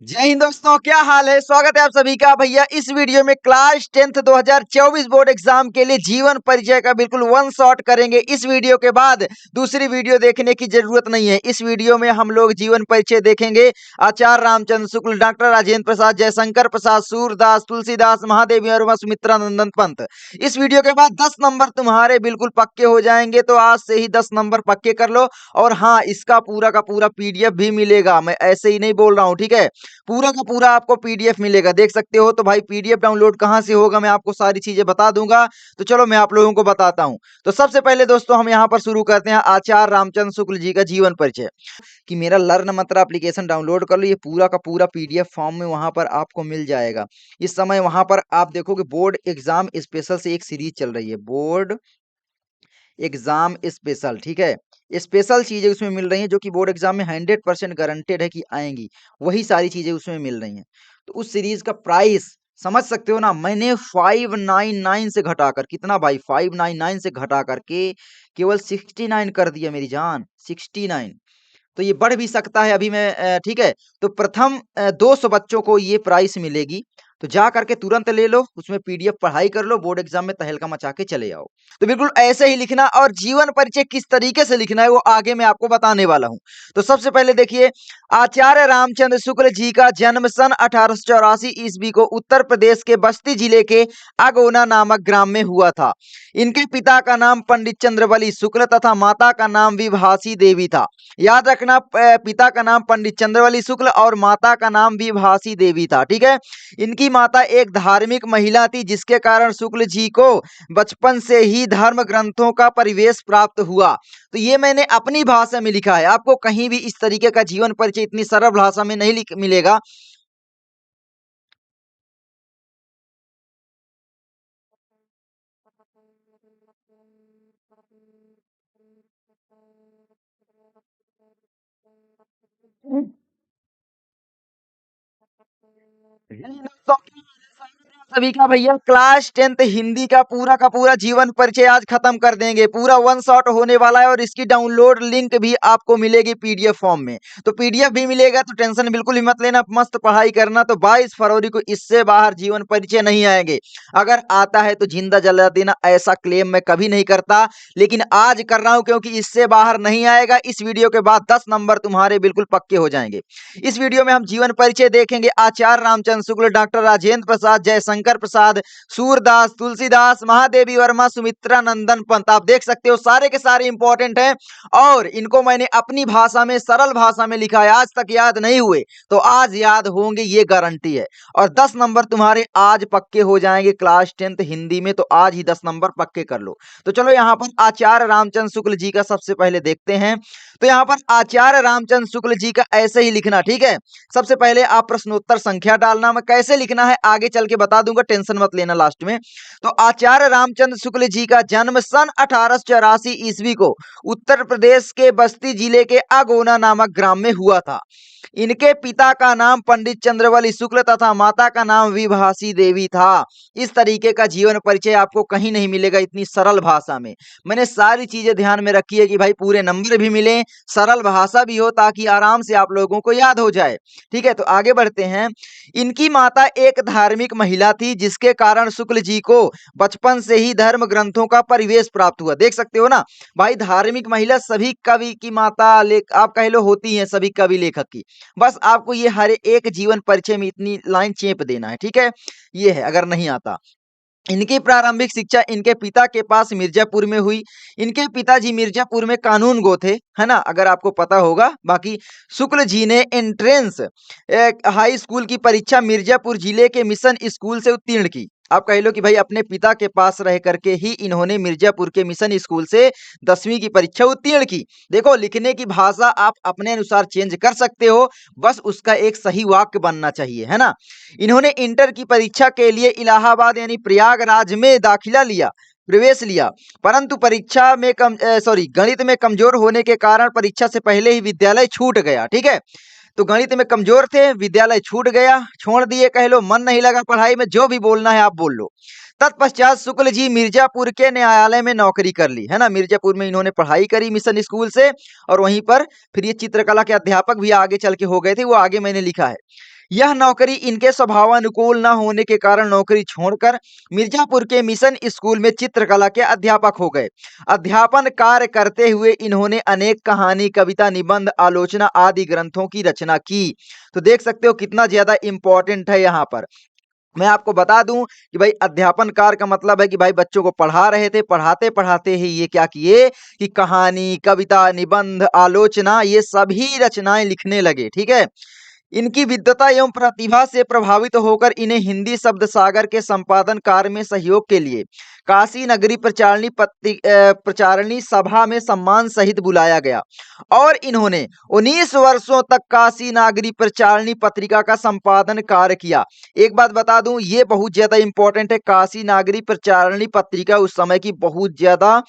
जय हिंद दोस्तों, क्या हाल है। स्वागत है आप सभी का भैया इस वीडियो में। क्लास 10th 2024 बोर्ड एग्जाम के लिए जीवन परिचय का बिल्कुल वन शॉट करेंगे। इस वीडियो के बाद दूसरी वीडियो देखने की जरूरत नहीं है। इस वीडियो में हम लोग जीवन परिचय देखेंगे आचार्य रामचंद्र शुक्ल, डॉक्टर राजेंद्र प्रसाद, जयशंकर प्रसाद, सूरदास, तुलसीदास, महादेवी वर्मा, सुमित्रा नंदन पंत। इस वीडियो के बाद 10 नंबर तुम्हारे बिल्कुल पक्के हो जाएंगे, तो आज से ही 10 नंबर पक्के कर लो। और हाँ, इसका पूरा का पूरा पीडीएफ भी मिलेगा, मैं ऐसे ही नहीं बोल रहा हूँ, ठीक है। पूरा का पूरा आपको पीडीएफ मिलेगा, देख सकते हो। तो भाई पीडीएफ डाउनलोड कहाँ से होगा, मैं आपको सारी चीजें बता दूंगा। तो चलो मैं आप लोगों को बताता हूँ। तो सबसे पहले दोस्तों हम यहाँ पर शुरू करते हैं आचार्य रामचंद्र शुक्ल जी का जीवन परिचय। कि मेरा लर्न मंत्र एप्लीकेशन डाउनलोड कर लो, ये पूरा का पूरा पीडीएफ फॉर्म में वहां पर आपको मिल जाएगा। इस समय वहां पर आप देखोगे बोर्ड एग्जाम स्पेशल से एक सीरीज चल रही है, बोर्ड एग्जाम स्पेशल, ठीक है। स्पेशल चीजें उसमें मिल रही हैं जो कि बोर्ड एग्जाम में 100% गारंटेड है कि आएंगी, वही सारी चीजें उसमें मिल रही हैं। तो उस सीरीज का प्राइस समझ सकते हो ना, मैंने 599 से घटाकर, कितना भाई, 599 से घटा करके केवल 69 कर दिया मेरी जान, 69। तो ये बढ़ भी सकता है अभी मैं ठीक है। तो प्रथम 200 बच्चों को ये प्राइस मिलेगी। तो जा करके तुरंत ले लो, उसमें पीडीएफ पढ़ाई कर लो, बोर्ड एग्जाम में तहलका मचा के चले आओ। तो बिल्कुल ऐसे ही लिखना, और जीवन परिचय किस तरीके से लिखना है वो आगे मैं आपको बताने वाला हूं। तो सबसे पहले देखिए, आचार्य रामचंद्र शुक्ल जी का जन्म सन 1884 ईस्वी को उत्तर प्रदेश के बस्ती जिले के अगोना नामक ग्राम में हुआ था। इनके पिता का नाम पंडित चंद्रवली शुक्ल तथा माता का नाम विभासी देवी था। याद रखना, पिता का नाम पंडित चंद्रवली शुक्ल और माता का नाम विभासी देवी था, ठीक है। इनकी माता एक धार्मिक महिला थी, जिसके कारण शुक्ल जी को बचपन से ही धर्म ग्रंथों का परिवेश प्राप्त हुआ। तो ये मैंने अपनी भाषा में लिखा है, आपको कहीं भी इस तरीके का जीवन परिचय इतनी सरल भाषा में नहीं मिलेगा। सभी का भैया क्लास 10th हिंदी का पूरा जीवन परिचय आज खत्म कर देंगे, पूरा वन शॉट होने वाला है। और इसकी डाउनलोड लिंक भी आपको मिलेगी पीडीएफ फॉर्म में। तो पीडीएफ भी मिलेगा, तो टेंशन बिल्कुल ही मत लेना, मस्त पढ़ाई करना। तो 22 फरवरी को इससे बाहर जीवन परिचय नहीं आएंगे। अगर आता है तो जिंदा जला देना, ऐसा क्लेम मैं कभी नहीं करता, लेकिन आज कर रहा हूं क्योंकि इससे बाहर नहीं आएगा। इस वीडियो के बाद 10 नंबर तुम्हारे बिल्कुल पक्के हो जाएंगे। इस वीडियो में हम जीवन परिचय देखेंगे आचार्य रामचंद्र शुक्ल, डॉक्टर राजेंद्र प्रसाद, जयशंकर प्रसाद, सूरदास, तुलसीदास, महादेवी वर्मा, सुमित्रा नंदन पंत। आप देख सकते हो सारे के सारे इंपॉर्टेंट हैं, और इनको मैंने अपनी भाषा में, सरल भाषा में लिखा है। आज तक याद नहीं हुए तो आज याद होंगे, ये गारंटी है। और 10 नंबर तुम्हारे आज पक्के हो जाएंगे क्लास 10th हिंदी में, तो आज ही 10 नंबर पक्के कर लो। तो चलो यहाँ पर आचार्य रामचंद्र शुक्ल जी का सबसे पहले देखते हैं। तो यहाँ पर आचार्य रामचंद्र शुक्ल जी का ऐसे ही लिखना, ठीक है। सबसे पहले आप प्रश्नोत्तर संख्या डालना, मैं कैसे लिखना है आगे चल के बता दूंगा, टेंशन मत लेना लास्ट में। तो आचार्य रामचंद्र शुक्ल जी का जन्म सन 1884 ईस्वी को उत्तर प्रदेश के बस्ती जिले के अगोना नामक ग्राम में हुआ था। इनके पिता का नाम पंडित चंद्रवली शुक्ल तथा माता का नाम विभासी देवी था। इस तरीके का जीवन परिचय आपको कहीं नहीं मिलेगा इतनी सरल भाषा में। मैंने सारी चीजें ध्यान में रखी है कि भाई पूरे नंबर भी मिले, सरल भाषा भी हो, ताकि आराम से आप लोगों को याद हो जाए, ठीक है। तो आगे बढ़ते हैं। इनकी माता एक धार्मिक महिला थी, जिसके कारण शुक्ल जी को बचपन से ही धर्म ग्रंथों का परिवेश प्राप्त हुआ। देख सकते हो ना भाई, धार्मिक महिला सभी कवि की माता, आप कह लो, होती हैं सभी कवि लेखक की। बस आपको ये हर एक जीवन परिचय में इतनी लाइन चेप देना है, ठीक है। ये है, अगर नहीं आता। इनकी प्रारंभिक शिक्षा इनके पिता के पास मिर्जापुर में हुई। इनके पिताजी मिर्जापुर में कानून गो थे, है ना, अगर आपको पता होगा। बाकी शुक्ल जी ने एंट्रेंस हाई स्कूल की परीक्षा मिर्जापुर जिले के मिशन स्कूल से उत्तीर्ण की। आप कह लो कि भाई अपने पिता के पास रह करके ही इन्होंने मिर्जापुर के मिशन स्कूल से 10वीं की परीक्षा उत्तीर्ण की। देखो, लिखने की भाषा आप अपने अनुसार चेंज कर सकते हो, बस उसका एक सही वाक्य बनना चाहिए, है ना। इन्होंने इंटर की परीक्षा के लिए इलाहाबाद यानी प्रयागराज में दाखिला लिया, प्रवेश लिया। परंतु परीक्षा में गणित में कमजोर होने के कारण परीक्षा से पहले ही विद्यालय छूट गया, ठीक है। तो गणित में कमजोर थे, विद्यालय छूट गया, छोड़ दिए, कह लो, मन नहीं लगा पढ़ाई में, जो भी बोलना है आप बोल लो। तत्पश्चात शुक्ल जी मिर्जापुर के न्यायालय में नौकरी कर ली, है ना। मिर्जापुर में इन्होंने पढ़ाई करी मिशन स्कूल से, और वहीं पर फिर ये चित्रकला के अध्यापक भी आगे चल के हो गए थे, वो आगे मैंने लिखा है। यह नौकरी इनके स्वभावानुकूल न होने के कारण नौकरी छोड़कर मिर्जापुर के मिशन स्कूल में चित्रकला के अध्यापक हो गए। अध्यापन कार्य करते हुए इन्होंने अनेक कहानी, कविता, निबंध, आलोचना आदि ग्रंथों की रचना की। तो देख सकते हो कितना ज्यादा इंपॉर्टेंट है यहाँ पर। मैं आपको बता दूं कि भाई अध्यापन कार्य का मतलब है कि भाई बच्चों को पढ़ा रहे थे, पढ़ाते पढ़ाते ही ये क्या किए कि कहानी, कविता, निबंध, आलोचना ये सभी रचनाएं लिखने लगे। ठीक है। इनकी विद्वता एवं प्रतिभा से प्रभावित होकर इन्हें हिंदी शब्द सागर के संपादन कार्य में सहयोग के लिए काशी नगरी प्रचारणी सभा में सम्मान सहित बुलाया गया और इन्होंने 19 वर्षों तक काशी नागरी प्रचारणी पत्रिका का संपादन कार्य किया। एक बात बता दूं, ये बहुत ज्यादा इंपॉर्टेंट है। काशी नागरी प्रचारणी पत्रिका उस समय की बहुत ज्यादा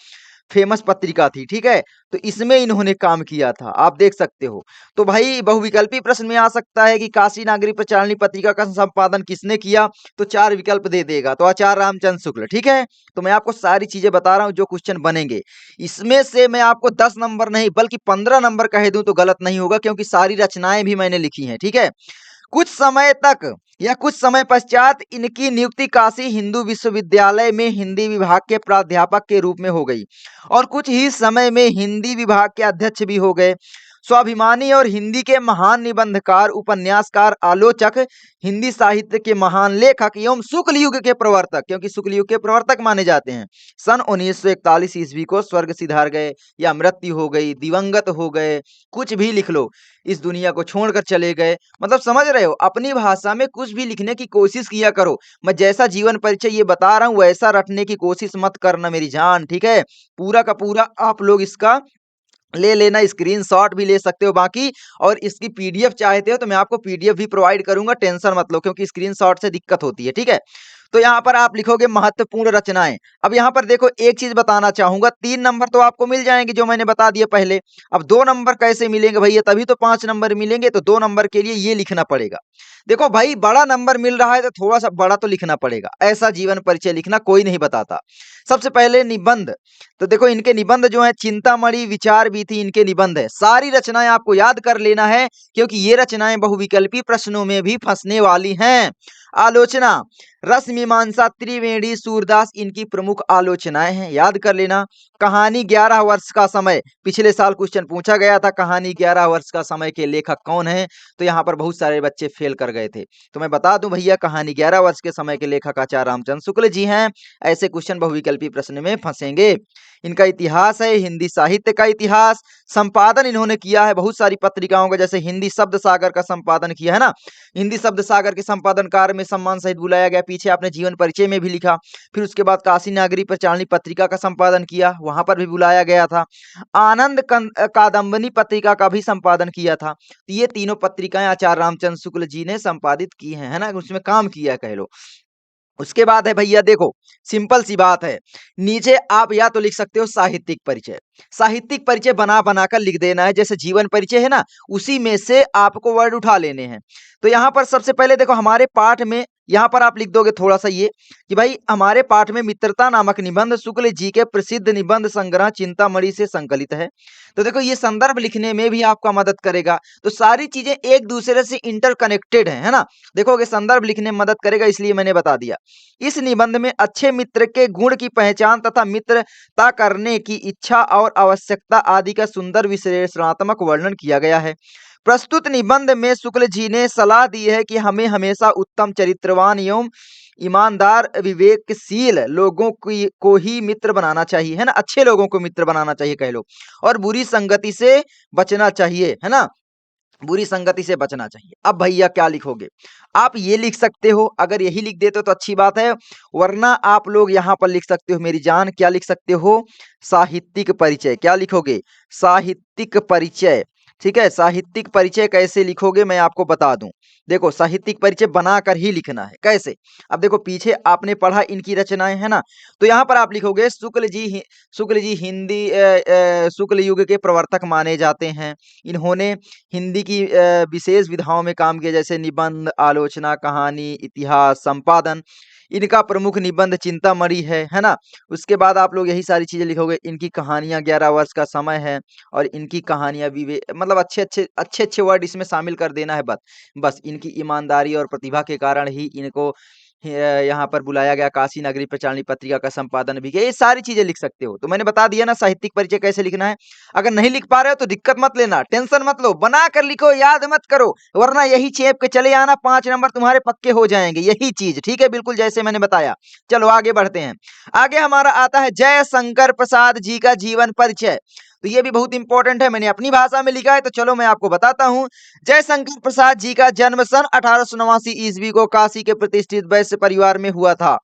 फेमस पत्रिका थी। ठीक है। तो इसमें इन्होंने काम किया था, आप देख सकते हो। तो भाई बहुविकल्पी प्रश्न में आ सकता है कि काशी नागरी प्रचारणी पत्रिका का संपादन किसने किया, तो 4 विकल्प दे देगा, तो आचार्य रामचंद्र शुक्ल। ठीक है। तो मैं आपको सारी चीजें बता रहा हूं जो क्वेश्चन बनेंगे। इसमें से मैं आपको 10 नंबर नहीं बल्कि 15 नंबर कह दूं तो गलत नहीं होगा, क्योंकि सारी रचनाएं भी मैंने लिखी हैं। ठीक है। कुछ समय तक या कुछ समय पश्चात इनकी नियुक्ति काशी हिंदू विश्वविद्यालय में हिंदी विभाग के प्राध्यापक के रूप में हो गई और कुछ ही समय में हिंदी विभाग के अध्यक्ष भी हो गए। स्वाभिमानी और हिंदी के महान निबंधकार, उपन्यासकार, आलोचक, हिंदी साहित्य के महान लेखक एवं शुक्ल युग के प्रवर्तक, क्योंकि शुक्ल युग के प्रवर्तक माने जाते हैं। सन 1941 ईस्वी को स्वर्ग सिधार गए या मृत्यु हो गई, दिवंगत हो गए, कुछ भी लिख लो, इस दुनिया को छोड़कर चले गए। मतलब समझ रहे हो, अपनी भाषा में कुछ भी लिखने की कोशिश किया करो। मैं जैसा जीवन परिचय ये बता रहा हूं वैसा रटने की कोशिश मत करना मेरी जान। ठीक है। पूरा का पूरा आप लोग इसका ले लेना, स्क्रीनशॉट भी ले सकते हो बाकी, और इसकी पीडीएफ चाहते हो तो मैं आपको पीडीएफ भी प्रोवाइड करूंगा, टेंशन मत लो, क्योंकि स्क्रीनशॉट से दिक्कत होती है। ठीक है। तो यहाँ पर आप लिखोगे महत्वपूर्ण रचनाएं। अब यहाँ पर देखो एक चीज बताना चाहूंगा, 3 नंबर तो आपको मिल जाएंगे जो मैंने बता दिया पहले। अब 2 नंबर कैसे मिलेंगे भैया, तभी तो 5 नंबर मिलेंगे। तो 2 नंबर के लिए ये लिखना पड़ेगा। देखो भाई बड़ा नंबर मिल रहा है तो थोड़ा सा बड़ा तो लिखना पड़ेगा, ऐसा जीवन परिचय लिखना कोई नहीं बताता। सबसे पहले निबंध। तो देखो इनके निबंध जो है, चिंतामणि, विचार भी थी, इनके निबंध है। सारी रचनाएं आपको याद कर लेना है, क्योंकि ये रचनाएं बहुविकल्पी प्रश्नों में भी फंसने वाली हैं। आलोचना, रस मीमांसा, त्रिवेणी, सूरदास इनकी प्रमुख आलोचनाएं हैं, याद कर लेना। कहानी 11 वर्ष का समय, पिछले साल क्वेश्चन पूछा गया था, कहानी 11 वर्ष का समय के लेखक कौन है, तो यहाँ पर बहुत सारे बच्चे फेल कर गए थे। तो मैं बता दूं भैया, कहानी 11 वर्ष के समय के लेखक आचार्य रामचंद्र शुक्ल जी हैं। ऐसे क्वेश्चन बहुविकल्पी प्रश्न में फंसेंगे। इनका इतिहास है हिंदी साहित्य का इतिहास। संपादन इन्होंने किया है बहुत सारी पत्रिकाओं का, जैसे हिंदी शब्द सागर का संपादन किया है ना। हिंदी शब्द सागर के संपादन कार्य में सम्मान सहित बुलाया गया, पीछे आपने जीवन परिचय में भी लिखा। फिर उसके बाद काशी नागरी प्रचारणी पत्रिका का संपादन किया, वहां पर भी बुलाया गया था। आनंद कादम्बनी पत्रिका का भी संपादन किया था। तो ये तीनों पत्रिकाएं आचार्य रामचंद्र शुक्ल जी ने संपादित की हैं, है ना, उसमें काम किया कह लो। उसके बाद है भैया देखो, सिंपल सी बात है, नीचे आप या तो लिख सकते हो साहित्यिक परिचय। साहित्यिक परिचय बना बनाकर लिख देना है, जैसे जीवन परिचय है ना, उसी में से आपको वर्ड उठा लेने हैं। तो यहाँ पर सबसे पहले देखो हमारे पाठ में, यहाँ पर आप लिख दोगे थोड़ा सा ये कि भाई हमारे पाठ में मित्रता नामक निबंध शुक्ल जी के प्रसिद्ध निबंध संग्रह चिंतामणि से संकलित है। तो देखो ये संदर्भ लिखने में भी आपका मदद करेगा। तो सारी चीजें एक दूसरे से इंटरकनेक्टेड है ना। देखोगे संदर्भ लिखने में मदद करेगा, इसलिए मैंने बता दिया। इस निबंध में अच्छे मित्र के गुण की पहचान तथा मित्रता करने की इच्छा और आवश्यकता आदि का सुंदर विश्लेषणात्मक वर्णन किया गया है। प्रस्तुत निबंध में शुक्ल जी ने सलाह दी है कि हमें हमेशा उत्तम चरित्रवान एवं ईमानदार विवेकशील लोगों को ही मित्र बनाना चाहिए, है ना, अच्छे लोगों को मित्र बनाना चाहिए कह लो, और बुरी संगति से बचना चाहिए, है ना, बुरी संगति से बचना चाहिए। अब भैया क्या लिखोगे, आप ये लिख सकते हो, अगर यही लिख देते हो तो अच्छी बात है, वरना आप लोग यहाँ पर लिख सकते हो मेरी जान, क्या लिख सकते हो, साहित्यिक परिचय। क्या लिखोगे, साहित्यिक परिचय। ठीक है। साहित्यिक परिचय कैसे लिखोगे मैं आपको बता दूं। देखो साहित्यिक परिचय बनाकर ही लिखना है, कैसे। अब देखो पीछे आपने पढ़ा इनकी रचनाएं, है ना, तो यहाँ पर आप लिखोगे शुक्ल जी हिंदी शुक्ल युग के प्रवर्तक माने जाते हैं। इन्होंने हिंदी की विशेष विधाओं में काम किया, जैसे निबंध, आलोचना, कहानी, इतिहास, संपादन। इनका प्रमुख निबंध चिंतामणि है ना। उसके बाद आप लोग यही सारी चीजें लिखोगे। इनकी कहानियां 11 वर्ष का समय है, और इनकी कहानियां मतलब अच्छे अच्छे वर्ड इसमें शामिल कर देना है। बस इनकी इनकी ईमानदारी और प्रतिभा के कारण ही इनको यहाँ पर बुलाया गया, काशी नगरी प्रचारणी पत्रिका का संपादन भी किया। ये सारी चीजें लिख सकते हो। तो मैंने बता दिया ना साहित्यिक परिचय कैसे लिखना है। अगर नहीं लिख पा रहे हो तो दिक्कत मत लेना, टेंशन मत लो, बना कर लिखो, याद मत करो, वरना यही चेप के चले आना, 5 नंबर तुम्हारे पक्के हो जाएंगे, यही चीज। ठीक है, बिल्कुल जैसे मैंने बताया। चलो आगे बढ़ते हैं। आगे हमारा आता है जयशंकर प्रसाद जी का जीवन परिचय। तो ये भी बहुत इंपॉर्टेंट है, मैंने अपनी भाषा में लिखा है, तो चलो मैं आपको बताता हूँ। जयशंकर प्रसाद जी का जन्म सन 1889 ईस्वी को काशी के प्रतिष्ठित वैश्य परिवार में हुआ था।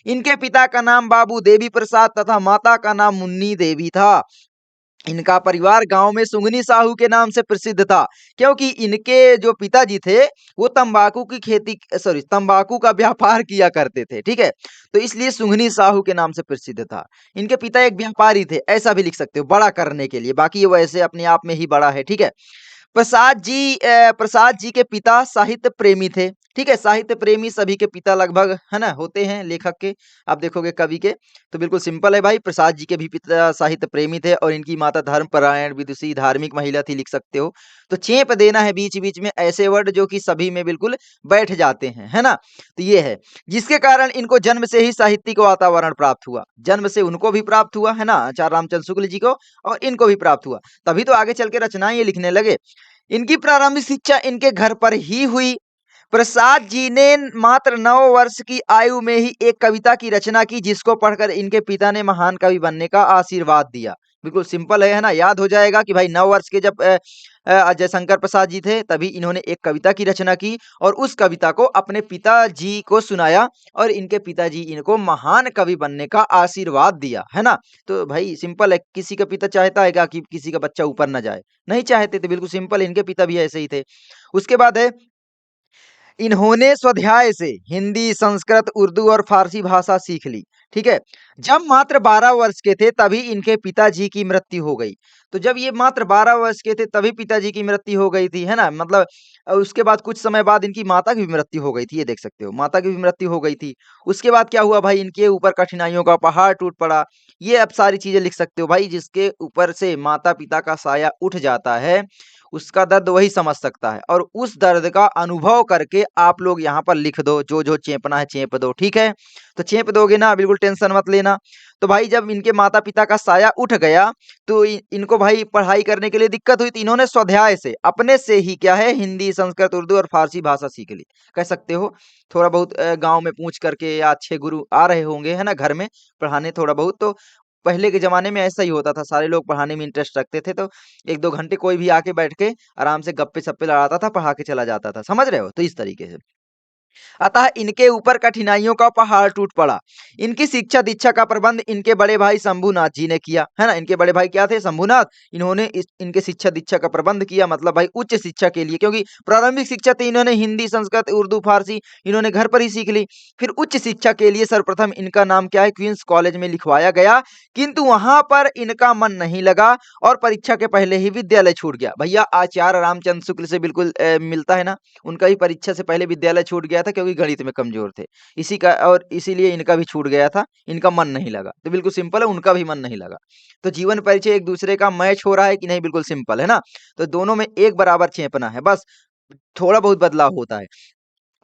इनके पिता का नाम बाबू देवी प्रसाद तथा माता का नाम मुन्नी देवी था। इनका परिवार गांव में सुंगनी साहू के नाम से प्रसिद्ध था, क्योंकि इनके जो पिताजी थे वो तंबाकू की खेती, सॉरी, तंबाकू का व्यापार किया करते थे। ठीक है, तो इसलिए सुंगनी साहू के नाम से प्रसिद्ध था। इनके पिता एक व्यापारी थे, ऐसा भी लिख सकते हो बड़ा करने के लिए, बाकी ये वैसे अपने आप में ही बड़ा है। ठीक है, प्रसाद जी के पिता साहित्य प्रेमी थे। ठीक है, साहित्य प्रेमी सभी के पिता लगभग, है ना, होते हैं लेखक के, आप देखोगे कवि के। तो बिल्कुल सिंपल है भाई, प्रसाद जी के भी पिता साहित्य प्रेमी थे और इनकी माता धर्मपरायण विदुषी धार्मिक महिला थी, लिख सकते हो। तो चेप देना है बीच बीच में ऐसे वर्ड जो कि सभी में बिल्कुल बैठ जाते हैं, है ना। तो ये है जिसके कारण इनको जन्म से ही साहित्यिक वातावरण प्राप्त हुआ। जन्म से उनको भी प्राप्त हुआ, है ना, आचार्य रामचंद्र शुक्ल जी को, और इनको भी प्राप्त हुआ, तभी तो आगे चल के रचनाएं ये लिखने लगे। इनकी प्रारंभिक शिक्षा इनके घर पर ही हुई। प्रसाद जी ने मात्र 9 वर्ष की आयु में ही एक कविता की रचना की, जिसको पढ़कर इनके पिता ने महान कवि बनने का आशीर्वाद दिया। बिल्कुल सिंपल है ना, याद हो जाएगा कि भाई 9 वर्ष के जब जयशंकर प्रसाद जी थे, तभी इन्होंने एक कविता की रचना की और उस कविता को अपने पिताजी को सुनाया और इनके पिताजी इनको महान कवि बनने का आशीर्वाद दिया, है ना। तो भाई सिंपल है, किसी का पिता चाहता है क्या कि किसी का बच्चा ऊपर ना जाए? नहीं चाहते थे, बिल्कुल सिंपल, इनके पिता भी ऐसे ही थे। उसके बाद है, इन्होंने स्वाध्याय से हिंदी, संस्कृत, उर्दू और फारसी भाषा सीख ली। ठीक है, जब मात्र 12 वर्ष के थे तभी इनके पिताजी की मृत्यु हो गई। तो जब ये मात्र 12 वर्ष के थे तभी पिताजी की मृत्यु हो गई थी, है ना, मतलब उसके बाद कुछ समय बाद इनकी माता की भी मृत्यु हो गई थी, ये देख सकते हो, माता की भी मृत्यु हो गई थी। उसके बाद क्या हुआ भाई, इनके ऊपर कठिनाइयों का पहाड़ टूट पड़ा। ये अब सारी चीजें लिख सकते हो भाई, जिसके ऊपर से माता पिता का साया उठ जाता है उसका दर्द वही समझ सकता है, और उस दर्द का अनुभव करके आप लोग यहाँ पर लिख दो, जो जो चेपना है चेप दो। ठीक है, तो चेप दोगे ना, बिल्कुल टेंशन मत लेना। तो भाई जब इनके माता पिता का साया उठ गया तो इनको भाई पढ़ाई करने के लिए दिक्कत हुई, तो इन्होंने स्वाध्याय से अपने से ही क्या है, हिंदी, संस्कृत, उर्दू और फारसी भाषा सीख ली, कह सकते हो। थोड़ा बहुत गांव में पूछ करके, या अच्छे गुरु आ रहे होंगे, है ना, घर में पढ़ाने थोड़ा बहुत, तो पहले के जमाने में ऐसा ही होता था, सारे लोग पढ़ाने में इंटरेस्ट रखते थे, तो 1-2 घंटे कोई भी आके बैठ के आराम से गप्पे-सप्पे लड़ाता था, पढ़ा के चला जाता था, समझ रहे हो? तो इस तरीके से। अतः इनके ऊपर कठिनाइयों का पहाड़ टूट पड़ा। इनकी शिक्षा दीक्षा का प्रबंध इनके बड़े भाई शंभुनाथ जी ने किया, है ना। इनके बड़े भाई क्या थे? शंभुनाथ। इन्होंने इनके शिक्षा दीक्षा का प्रबंध किया, मतलब भाई उच्च शिक्षा के लिए, क्योंकि प्रारंभिक शिक्षा तो इन्होंने हिंदी, संस्कृत, उर्दू, फारसी इन्होंने घर पर ही सीख ली। फिर उच्च शिक्षा के लिए सर्वप्रथम इनका नाम क्या है, क्वींस कॉलेज में लिखवाया गया, किंतु वहां पर इनका मन नहीं लगा और परीक्षा के पहले ही विद्यालय छूट गया। भैया आचार्य रामचंद्र शुक्ल से बिल्कुल मिलता है ना, उनका भी परीक्षा से पहले विद्यालय छूट गया था, क्योंकि गणित में कमजोर थे, इसी का, और इसीलिए इनका भी छूट गया था, इनका मन नहीं लगा। तो बिल्कुल सिंपल है, उनका भी मन नहीं लगा। तो जीवन परिचय एक दूसरे का मैच हो रहा है कि नहीं, बिल्कुल सिंपल है ना। तो दोनों में एक बराबर चेपना है, बस थोड़ा बहुत बदलाव होता है।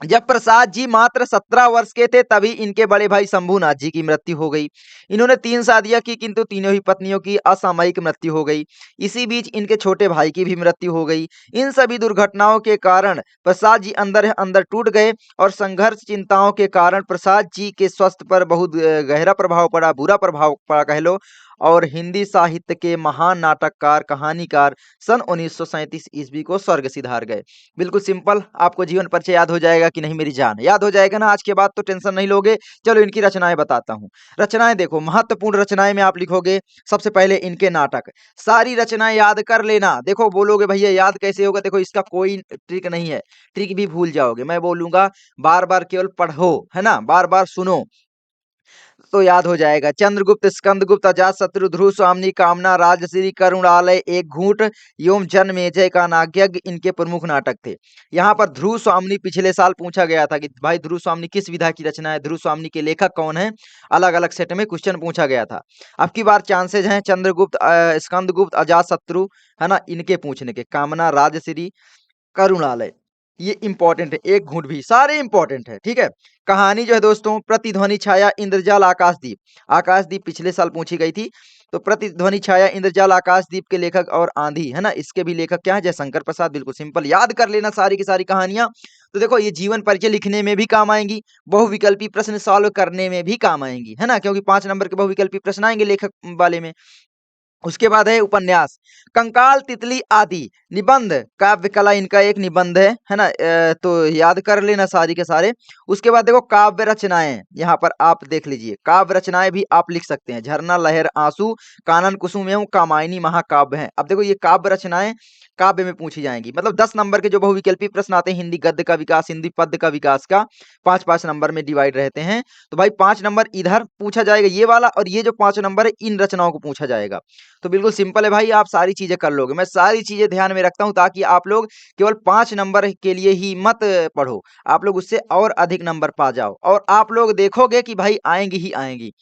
जब प्रसाद जी मात्र 17 वर्ष के थे तभी इनके बड़े भाई शंभुनाथ जी की मृत्यु हो गई। इन्होंने 3 शादियां की, किंतु तीनों ही पत्नियों की असामयिक मृत्यु हो गई। इसी बीच इनके छोटे भाई की भी मृत्यु हो गई। इन सभी दुर्घटनाओं के कारण प्रसाद जी अंदर अंदर टूट गए और संघर्ष चिंताओं के कारण प्रसाद जी के स्वास्थ्य पर बहुत गहरा प्रभाव पड़ा, बुरा प्रभाव पड़ा कह लो। और हिंदी साहित्य के महान नाटककार, कहानीकार सन 1937 ईस्वी को स्वर्ग सिधार गए। बिल्कुल सिंपल, आपको जीवन परिचय याद हो जाएगा कि नहीं मेरी जान? याद हो जाएगा ना, आज के बाद तो टेंशन नहीं लोगे। चलो इनकी रचनाएं बताता हूँ। रचनाएं देखो, महत्वपूर्ण रचनाएं में आप लिखोगे सबसे पहले इनके नाटक। सारी रचनाएं याद कर लेना। देखो बोलोगे भैया याद कैसे होगा, देखो इसका कोई ट्रिक नहीं है, ट्रिक भी भूल जाओगे। मैं बोलूंगा बार बार केवल पढ़ो, है ना, बार बार सुनो तो याद हो जाएगा। चंद्रगुप्त, स्कंदगुप्त, अजातशत्रु, ध्रुव स्वामिनी, कामना, राजश्री, करुणालय, एक घूंट एवं जन्मेजय का नाट्यज्ञ इनके प्रमुख नाटक थे। यहाँ पर ध्रुव स्वामिनी पिछले साल पूछा गया था कि भाई ध्रुव स्वामिनी किस विधा की रचना है, ध्रुव स्वामिनी के लेखक कौन है, अलग अलग सेट में क्वेश्चन पूछा गया था। अब की बार चांसेज हैं चंद्रगुप्त, स्कंदगुप्त, अजातशत्रु, है ना, इनके पूछने के, कामना, राजश्री, करुणालय। ये इंपॉर्टेंट है, एक घूंट भी, सारे इंपॉर्टेंट है, ठीक है। कहानी जो है दोस्तों, प्रतिध्वनि छाया इंद्रजाल आकाशदीप। आकाशदीप पिछले साल पूछी गई थी। तो प्रतिध्वनि छाया इंद्रजाल आकाशदीप के लेखक और आंधी, है ना, इसके भी लेखक क्या है, जयशंकर प्रसाद। बिल्कुल सिंपल, याद कर लेना सारी की सारी कहानियां। तो देखो ये जीवन परिचय लिखने में भी काम आएंगी, बहुविकल्पी प्रश्न सॉल्व करने में भी काम आएंगी, है ना, क्योंकि 5 नंबर के बहुविकल्पी प्रश्न आएंगे लेखक वाले में। उसके बाद है उपन्यास, कंकाल तितली आदि। निबंध, काव्य कला इनका एक निबंध है ना, तो याद कर लेना सारी के सारे। उसके बाद देखो काव्य रचनाएं, यहाँ पर आप देख लीजिए, काव्य रचनाएं भी आप लिख सकते हैं। झरना, लहर, आंसू, कानन कुसुम एवं कामायनी महाकाव्य हैं। अब देखो ये काव्य रचनाएं काव्य में पूछी जाएंगी, मतलब 10 नंबर के जो बहुविकल्पी प्रश्न आते हैं, हिंदी गद्य का विकास, हिंदी पद्य का विकास का, 5-5 नंबर में डिवाइड रहते हैं। तो भाई 5 नंबर इधर पूछा जाएगा ये वाला, और ये जो 5 नंबर है इन रचनाओं को पूछा जाएगा। तो बिल्कुल सिंपल है भाई, आप सारी चीजें कर लोगे। मैं सारी चीजें ध्यान में रखता हूं ताकि आप लोग केवल 5 नंबर के लिए ही मत पढ़ो, आप लोग उससे और अधिक नंबर पा जाओ, और आप लोग देखोगे कि भाई आएंगी ही आएंगी।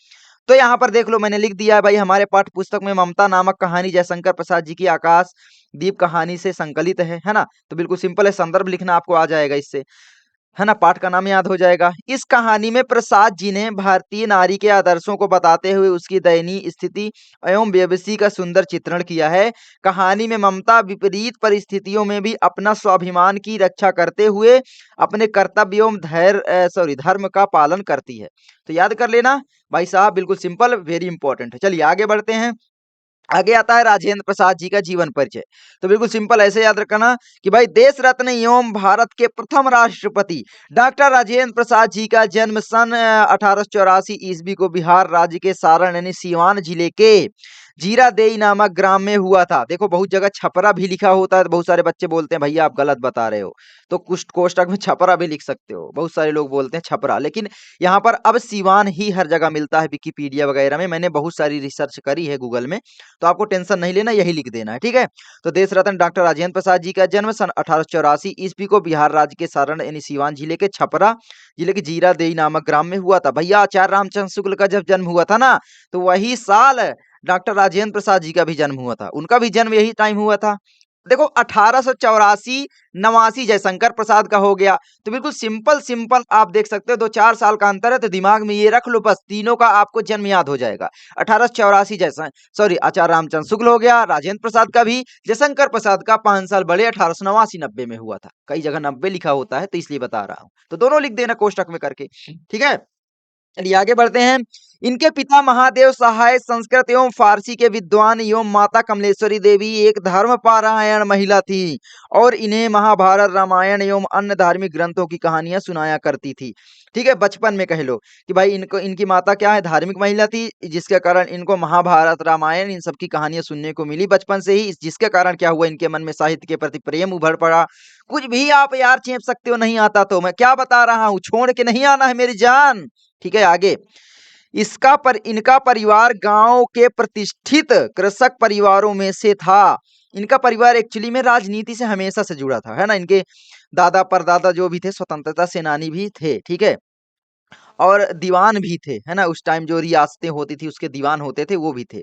तो यहाँ पर देख लो, मैंने लिख दिया है भाई, हमारे पाठ्य पुस्तक में ममता नामक कहानी जयशंकर प्रसाद जी की आकाश दीप कहानी से संकलित है ना। तो बिल्कुल सिंपल है, संदर्भ लिखना आपको आ जाएगा इससे, है ना, पाठ का नाम याद हो जाएगा। इस कहानी में प्रसाद जी ने भारतीय नारी के आदर्शों को बताते हुए उसकी दयनीय स्थिति एवं बेबसी का सुंदर चित्रण किया है। कहानी में ममता विपरीत परिस्थितियों में भी अपना स्वाभिमान की रक्षा करते हुए अपने कर्तव्य एवं धर्म का पालन करती है। तो याद कर लेना भाई साहब, बिल्कुल सिंपल, वेरी इंपॉर्टेंट है। चलिए आगे बढ़ते हैं। आगे आता है राजेंद्र प्रसाद जी का जीवन परिचय। तो बिल्कुल सिंपल ऐसे याद रखना कि भाई देश रत्न एवं भारत के प्रथम राष्ट्रपति डॉक्टर राजेंद्र प्रसाद जी का जन्म सन 1884 ईस्वी को बिहार राज्य के सारण यानी सीवान जिले के जीरादेई नामक ग्राम में हुआ था। देखो बहुत जगह छपरा भी लिखा होता है, तो बहुत सारे बच्चे बोलते हैं भैया आप गलत बता रहे हो, तो कुछ कोष्टक में छपरा भी लिख सकते हो। बहुत सारे लोग बोलते हैं छपरा, लेकिन यहाँ पर अब सीवान ही हर जगह मिलता है, विकिपीडिया वगैरह में। मैंने बहुत सारी रिसर्च करी है गूगल में, तो आपको टेंशन नहीं लेना, यही लिख देना है, ठीक है। तो देश रत्न डॉक्टर राजेंद्र प्रसाद जी का जन्म सन 1884 ईस्वी को बिहार राज्य के सारण यानी सीवान जिले के छपरा जिले के जीरादेई नामक ग्राम में हुआ था। भैया आचार्य रामचंद्र शुक्ल का जब जन्म हुआ था ना, तो वही साल डॉक्टर राजेंद्र प्रसाद जी का भी जन्म हुआ था, उनका भी जन्म यही टाइम हुआ था। देखो 1884 89 जयशंकर प्रसाद का हो गया। तो बिल्कुल सिंपल सिंपल आप देख सकते हो, 2-4 साल का अंतर है, तो दिमाग में ये रख लो, बस तीनों का आपको जन्म याद हो जाएगा। 1884 जैसा सॉरी आचार्य रामचंद्र शुक्ल हो गया, राजेंद्र प्रसाद का भी, जयशंकर प्रसाद का 5 साल बड़े 1889-90 में हुआ था। कई जगह 90 लिखा होता है, तो इसलिए बता रहा हूँ, तो दोनों लिख देना कोष्टक में करके, ठीक है। चलिए आगे बढ़ते हैं। इनके पिता महादेव सहाय संस्कृत एवं फारसी के विद्वान एवं माता कमलेश्वरी देवी एक धर्मपरायण महिला थी और इन्हें महाभारत, रामायण एवं अन्य धार्मिक ग्रंथों की कहानियां सुनाया करती थी। ठीक है, बचपन में कह लो कि भाई इनको, इनकी माता क्या है, धार्मिक महिला थी, जिसके कारण इनको महाभारत, रामायण इन सब की कहानियां सुनने को मिली बचपन से ही, जिसके कारण क्या हुआ, इनके मन में साहित्य के प्रति प्रेम उभर पड़ा। कुछ भी आप यार चेप सकते हो, नहीं आता तो मैं क्या बता रहा हूँ, छोड़ के नहीं आना है मेरी जान। ठीक है आगे, इनका परिवार गांव के प्रतिष्ठित कृषक परिवारों में से था। इनका परिवार एक्चुअली में राजनीति से हमेशा से जुड़ा था, है ना। इनके दादा परदादा जो भी थे स्वतंत्रता सेनानी भी थे, ठीक है, और दीवान भी थे, है ना। उस टाइम जो रियासतें होती थी उसके दीवान होते थे, वो भी थे।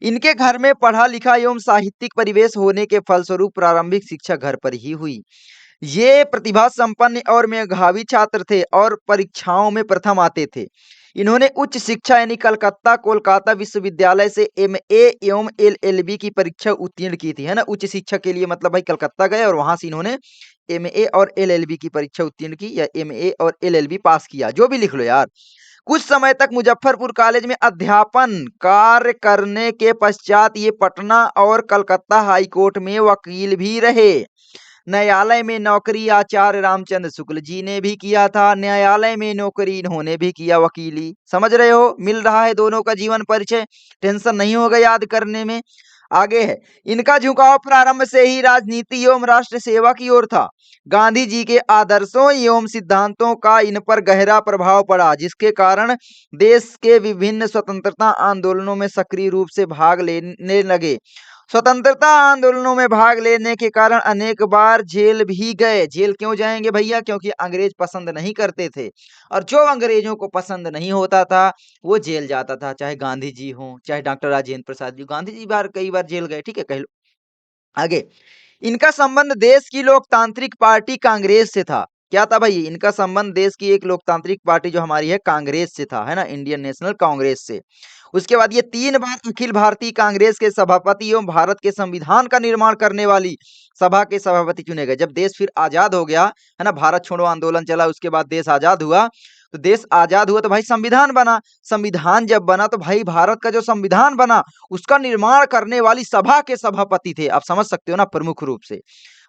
इनके घर में पढ़ा लिखा एवं साहित्यिक परिवेश होने के फलस्वरूप प्रारंभिक शिक्षा घर पर ही हुई। ये प्रतिभा संपन्न और मेधावी छात्र थे और परीक्षाओं में प्रथम आते थे। इन्होंने उच्च शिक्षा यानी कलकत्ता कोलकाता विश्वविद्यालय से एमए एवं एलएलबी की परीक्षा उत्तीर्ण की थी, है ना। उच्च शिक्षा के लिए मतलब भाई कलकत्ता गए और वहां से इन्होंने एमए और एलएलबी की परीक्षा उत्तीर्ण की, या एमए और एलएलबी पास किया, जो भी लिख लो यार। कुछ समय तक मुजफ्फरपुर कॉलेज में अध्यापन कार्य करने के पश्चात ये पटना और कलकत्ता हाई कोर्ट में वकील भी रहे। न्यायालय में नौकरी आचार्य रामचंद्र शुक्ल जी ने भी किया था, न्यायालय में नौकरी इन्होंने भी किया, वकीली। समझ रहे हो, मिल रहा है दोनों का जीवन परिचय, टेंशन नहीं होगा याद करने में। आगे है, इनका झुकाव प्रारंभ से ही राजनीति एवं राष्ट्र सेवा की ओर था। गांधी जी के आदर्शों एवं सिद्धांतों का इन पर गहरा प्रभाव पड़ा, जिसके कारण देश के विभिन्न स्वतंत्रता आंदोलनों में सक्रिय रूप से भाग लेने लगे। स्वतंत्रता आंदोलनों में भाग लेने के कारण अनेक बार जेल भी गए। जेल क्यों जाएंगे भैया, क्योंकि अंग्रेज पसंद नहीं करते थे, और जो अंग्रेजों को पसंद नहीं होता था वो जेल जाता था, चाहे गांधी जी हो चाहे डॉक्टर राजेंद्र प्रसाद जी। गांधी जी बार कई बार जेल गए, ठीक है, कह लो। आगे, इनका संबंध देश की लोकतांत्रिक पार्टी कांग्रेस से था। क्या था भाई? इनका संबंध देश की एक लोकतांत्रिक पार्टी जो हमारी है कांग्रेस से था, है ना, इंडियन नेशनल कांग्रेस से। उसके बाद ये 3 बार अखिल भारतीय कांग्रेस के सभापति एवं भारत के संविधान का निर्माण करने वाली सभा के सभापति चुने गए। जब देश फिर आजाद हो गया, है ना, भारत छोड़ो आंदोलन चला, उसके बाद देश आजाद हुआ, तो देश आजाद हुआ तो भाई संविधान बना। संविधान जब बना तो भाई भारत का जो संविधान बना उसका निर्माण करने वाली सभा के सभापति थे। आप समझ सकते हो ना, प्रमुख रूप से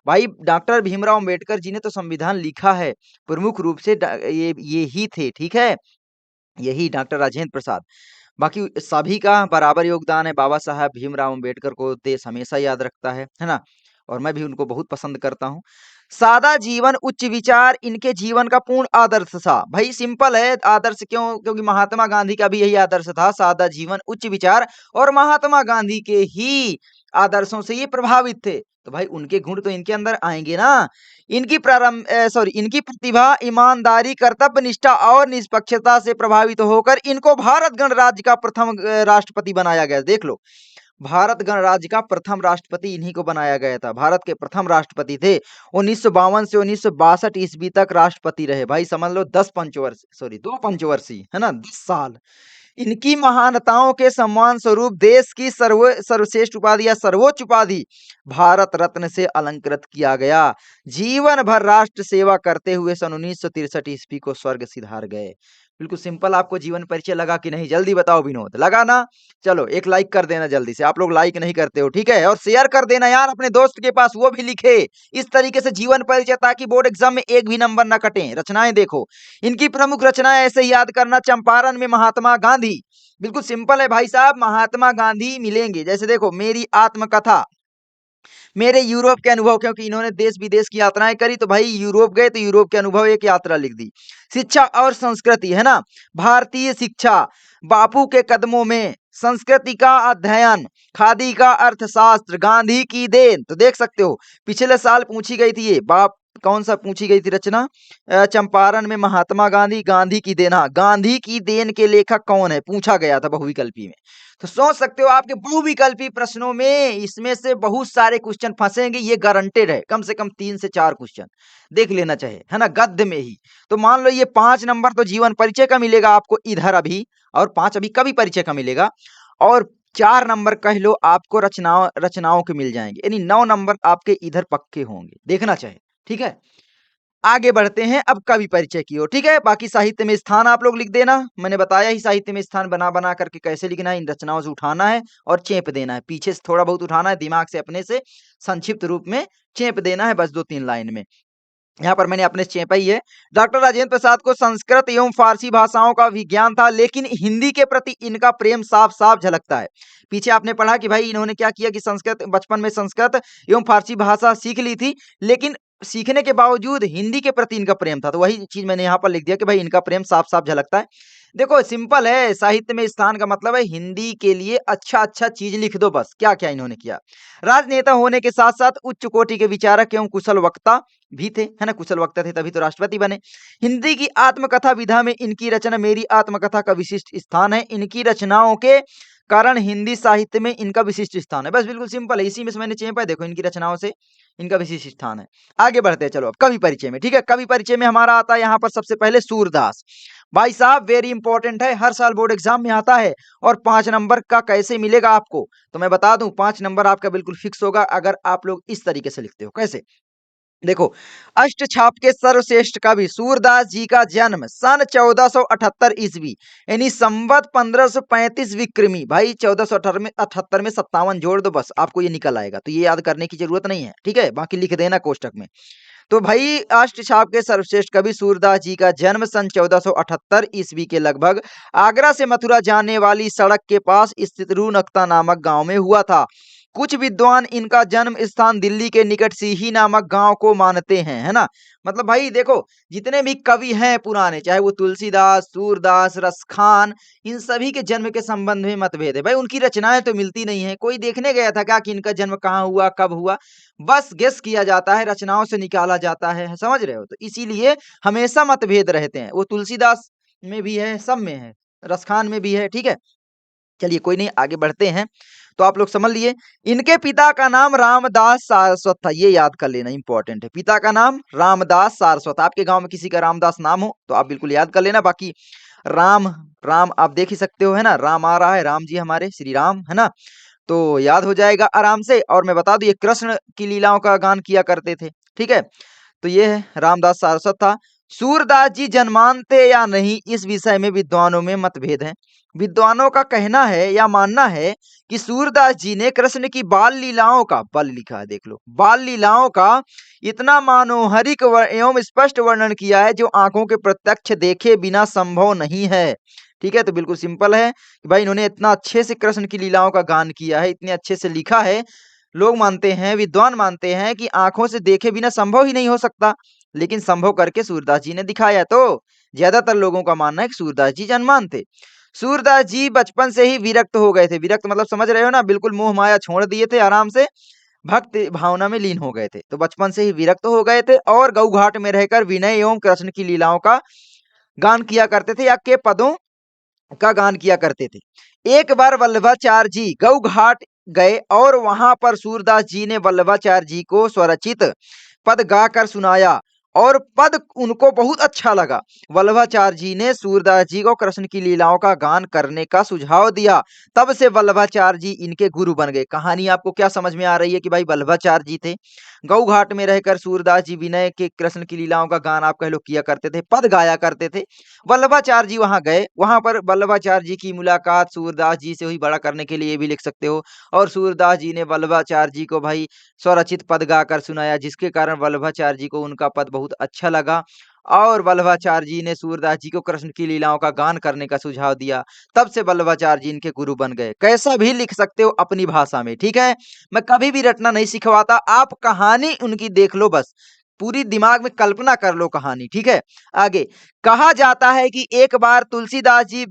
भाई डॉक्टर भीमराव अंबेडकर जी ने तो संविधान लिखा है, प्रमुख रूप से ये ही थे, ठीक है, यही डॉक्टर राजेंद्र प्रसाद। बाकी सभी का बराबर योगदान है। बाबा साहब भीमराव अंबेडकर को देश हमेशा याद रखता है ना, और मैं भी उनको बहुत पसंद करता हूँ। सादा जीवन उच्च विचार इनके जीवन का पूर्ण आदर्श था। भाई सिंपल है आदर्श, क्यों? क्योंकि महात्मा गांधी का भी यही आदर्श था, सादा जीवन उच्च विचार, और महात्मा गांधी के ही आदर्शों से ये प्रभावित थे। तो भाई उनके गुण तो इनके अंदर आएंगे ना। इनकी प्रतिभा, ईमानदारी, कर्तव्य निष्ठा और निष्पक्षता से प्रभावित होकर इनको भारत गणराज्य का प्रथम राष्ट्रपति बनाया गया। देख लो, भारत गणराज्य का प्रथम राष्ट्रपति इन्हीं को बनाया गया था। भारत के प्रथम राष्ट्रपति थे। 1952 से 1962 ईस्वी तक राष्ट्रपति रहे। भाई समझ लो 2 पंचवर्षीय, है ना, 10 साल। इनकी महानताओं के सम्मान स्वरूप देश की सर्वश्रेष्ठ उपाधि या सर्वोच्च उपाधि भारत रत्न से अलंकृत किया गया। जीवन भर राष्ट्र सेवा करते हुए सन 1963 ईस्वी को स्वर्ग सिधार गए। बिल्कुल सिंपल। आपको जीवन परिचय लगा कि नहीं? जल्दी बताओ विनोद, लगा ना? चलो एक लाइक कर देना जल्दी से, आप लोग लाइक नहीं करते हो, ठीक है, और शेयर कर देना यार अपने दोस्त के पास, वो भी लिखे इस तरीके से जीवन परिचय, ताकि बोर्ड एग्जाम में एक भी नंबर ना कटे। रचनाएं देखो, इनकी प्रमुख रचनाएं ऐसे ही याद करना। चंपारण में महात्मा गांधी, बिल्कुल सिंपल है भाई साहब, महात्मा गांधी मिलेंगे। जैसे देखो, मेरी आत्मकथा, मेरे यूरोप के अनुभव, क्योंकि इन्होंने देश विदेश की यात्राएं करी, तो भाई यूरोप गए तो यूरोप के अनुभव एक यात्रा लिख दी। शिक्षा और संस्कृति, है ना, भारतीय शिक्षा, बापू के कदमों में, संस्कृति का अध्ययन, खादी का अर्थशास्त्र, गांधी की देन। तो देख सकते हो पिछले साल पूछी गई थी ये, बाप कौन सा पूछी गई थी रचना? चंपारण में महात्मा गांधी, गांधी की देन। हाँ, गांधी की देन के लेखक कौन है पूछा गया था बहुविकल्पी में। तो सोच सकते हो आपके बहुविकल्पी प्रश्नों में इसमें से बहुत सारे क्वेश्चन फंसेंगे, ये गारंटेड है। कम से कम 3 से 4 क्वेश्चन देख लेना चाहिए, है ना, गद्य में ही। तो मान लो ये 5 नंबर तो जीवन परिचय का मिलेगा आपको इधर अभी, और 5 अभी कवि परिचय का मिलेगा, और 4 नंबर कह लो आपको रचनाओं के मिल जाएंगे, यानी 9 नंबर आपके इधर पक्के होंगे, देखना चाहिए, ठीक है। आगे बढ़ते हैं अब कवि परिचय की ओर, ठीक है। बाकी साहित्य में स्थान आप लोग लिख देना, मैंने बताया ही साहित्य में स्थान बना बना करके कैसे लिखना है। इन रचनाओं से उठाना है और चेप देना है, पीछे से थोड़ा बहुत उठाना है, दिमाग से अपने से संक्षिप्त रूप में चेप देना है, बस 2-3 लाइन में। यहाँ पर मैंने अपने चेपा ही है। डॉक्टर राजेंद्र प्रसाद को संस्कृत एवं फारसी भाषाओं का विज्ञान था, लेकिन हिंदी के प्रति इनका प्रेम साफ साफ झलकता है। पीछे आपने पढ़ा कि भाई इन्होंने क्या किया कि संस्कृत, बचपन में संस्कृत एवं फारसी भाषा सीख ली थी, लेकिन सीखने के बावजूद हिंदी के प्रति इनका प्रेम था। तो वही चीज मैंने यहाँ पर लिख दिया कि भाई इनका प्रेम साफ साफ झलकता है। देखो सिंपल है, साहित्य में स्थान का मतलब है हिंदी के लिए अच्छा अच्छा चीज लिख दो, बस। क्या क्या इन्होंने किया? राजनेता होने के साथ साथ उच्च कोटि के विचारक एवं कुशल वक्ता भी थे, है ना, कुशल वक्ता थे तभी तो राष्ट्रपति बने। हिंदी की आत्मकथा विधा में इनकी रचना मेरी आत्मकथा का विशिष्ट स्थान है। इनकी रचनाओं के कारण हिंदी साहित्य में इनका विशिष्ट स्थान है। बस बिल्कुल सिंपल है, इसी में से मैंने चेपा है, देखो इनकी रचनाओं से इनका विशिष्ट स्थान है। आगे बढ़ते हैं, चलो अब कवि परिचय में, ठीक है। कवि परिचय में हमारा आता है यहाँ पर सबसे पहले सूरदास। भाई साहब वेरी इंपॉर्टेंट है, हर साल बोर्ड एग्जाम में आता है। और 5 नंबर का कैसे मिलेगा आपको, तो मैं बता दूं, 5 नंबर आपका बिल्कुल फिक्स होगा अगर आप लोग इस तरीके से लिखते हो। कैसे? देखो, अष्टछाप के सर्वश्रेष्ठ कवि सूरदास जी का जन्म सन 1478 ईस्वी, यानी संवत 1535 विक्रमी। भाई 1478 में 57 जोड़ दो, बस आपको ये निकल आएगा। तो ये याद करने की जरूरत नहीं है, ठीक है, बाकी लिख देना कोष्टक में। तो भाई अष्टछाप के सर्वश्रेष्ठ कवि सूरदास जी का जन्म सन 1478 ईस्वी के लगभग आगरा से मथुरा जाने वाली सड़क के पास स्थित रूनकता नामक गांव में हुआ था। कुछ विद्वान इनका जन्म स्थान दिल्ली के निकट सीही नामक गांव को मानते हैं, है ना। मतलब भाई देखो, जितने भी कवि हैं पुराने, चाहे वो तुलसीदास, सूरदास, रसखान, इन सभी के जन्म के संबंध में मतभेद है। भाई उनकी रचनाएं तो मिलती नहीं है। कोई देखने गया था क्या कि इनका जन्म कहाँ हुआ, कब हुआ? बस गेस किया जाता है, रचनाओं से निकाला जाता है, समझ रहे हो? तो इसीलिए हमेशा मतभेद रहते हैं। वो तुलसीदास में भी है, सब में है, रसखान में भी है, ठीक है। चलिए कोई नहीं, आगे बढ़ते हैं। तो आप लोग समझ लिए। इनके पिता का नाम रामदास सारस्वत था, ये याद कर लेना, इंपॉर्टेंट है। पिता का नाम रामदास सारस्वत। आपके गांव में किसी का रामदास नाम हो तो आप बिल्कुल याद कर लेना। बाकी राम, राम आप देख ही सकते हो, है ना, राम आ रहा है, राम जी हमारे श्री राम, है ना, तो याद हो जाएगा आराम से। और मैं बता दूं ये कृष्ण की लीलाओं का गान किया करते थे, ठीक है। तो ये है रामदास सारस्वत था। सूरदास जी जन्मांते या नहीं, इस विषय में विद्वानों में मतभेद है। विद्वानों का कहना है या मानना है कि सूरदास जी ने कृष्ण की बाल लीलाओं का, बल लिखा है देख लो, बाल लीलाओं का इतना मनोहरिक एवं स्पष्ट वर्णन किया है जो आंखों के प्रत्यक्ष देखे बिना संभव नहीं है। ठीक है, तो बिल्कुल सिंपल है कि भाई इन्होंने इतना अच्छे से कृष्ण की लीलाओं का गान किया है, इतने अच्छे से लिखा है। लोग मानते हैं, विद्वान मानते हैं कि आंखों से देखे बिना संभव ही नहीं हो सकता, लेकिन संभव करके सूरदास जी ने दिखाया। तो ज्यादातर लोगों का मानना है कि सूरदास जी जन्मान थे। सूरदास जी बचपन से ही विरक्त हो गए थे। विरक्त मतलब समझ रहे हो ना, बिल्कुल मोह माया छोड़ दिए थे, आराम से भक्त भावना में लीन हो गए थे। तो बचपन से ही विरक्त हो गए थे और गौ घाट में रहकर विनय एवं कृष्ण की लीलाओं का गान किया करते थे, या के पदों का गान किया करते थे। एक बार वल्लभाचार्य जी गौ घाट गए और वहां पर सूरदास जी ने वल्लभाचार्य जी को स्वरचित पद गाकर सुनाया और पद उनको बहुत अच्छा लगा। वल्लभाचार्य जी ने सूरदास जी को कृष्ण की लीलाओं का गान करने का सुझाव दिया। तब से वल्लभाचार्य जी इनके गुरु बन गए। कहानी आपको क्या समझ में आ रही है कि भाई वल्लभाचार्य जी थे, गौ घाट में रहकर सूरदास जी विनय के कृष्ण की लीलाओं का गान आप कह लो किया करते थे, पद गाया करते थे। वल्लभाचार्य जी वहां गए, वहां पर वल्लभाचार्य जी की मुलाकात सूरदास जी से हुई, बड़ा करने के लिए भी लिख सकते हो। और सूरदास जी ने वल्लभाचार्य जी को भाई स्वरचित पद गाकर सुनाया, जिसके कारण वल्लभाचार्य जी को उनका पद बहुत अच्छा लगा और वल्लभाचार्य जी ने सूरदास जी को कृष्ण की लीलाओं का गान करने का सुझाव दिया। तब से वल्लभाचार्य जी इनके गुरु बन गए। कैसा भी लिख सकते हो अपनी भाषा में, ठीक है। मैं कभी भी रटना नहीं सिखवाता, आप कहानी उनकी देख लो, बस पूरी दिमाग में कल्पना कर लो कहानी, ठीक है। आगे कहा जाता है कि एक बार तुलसीदास जी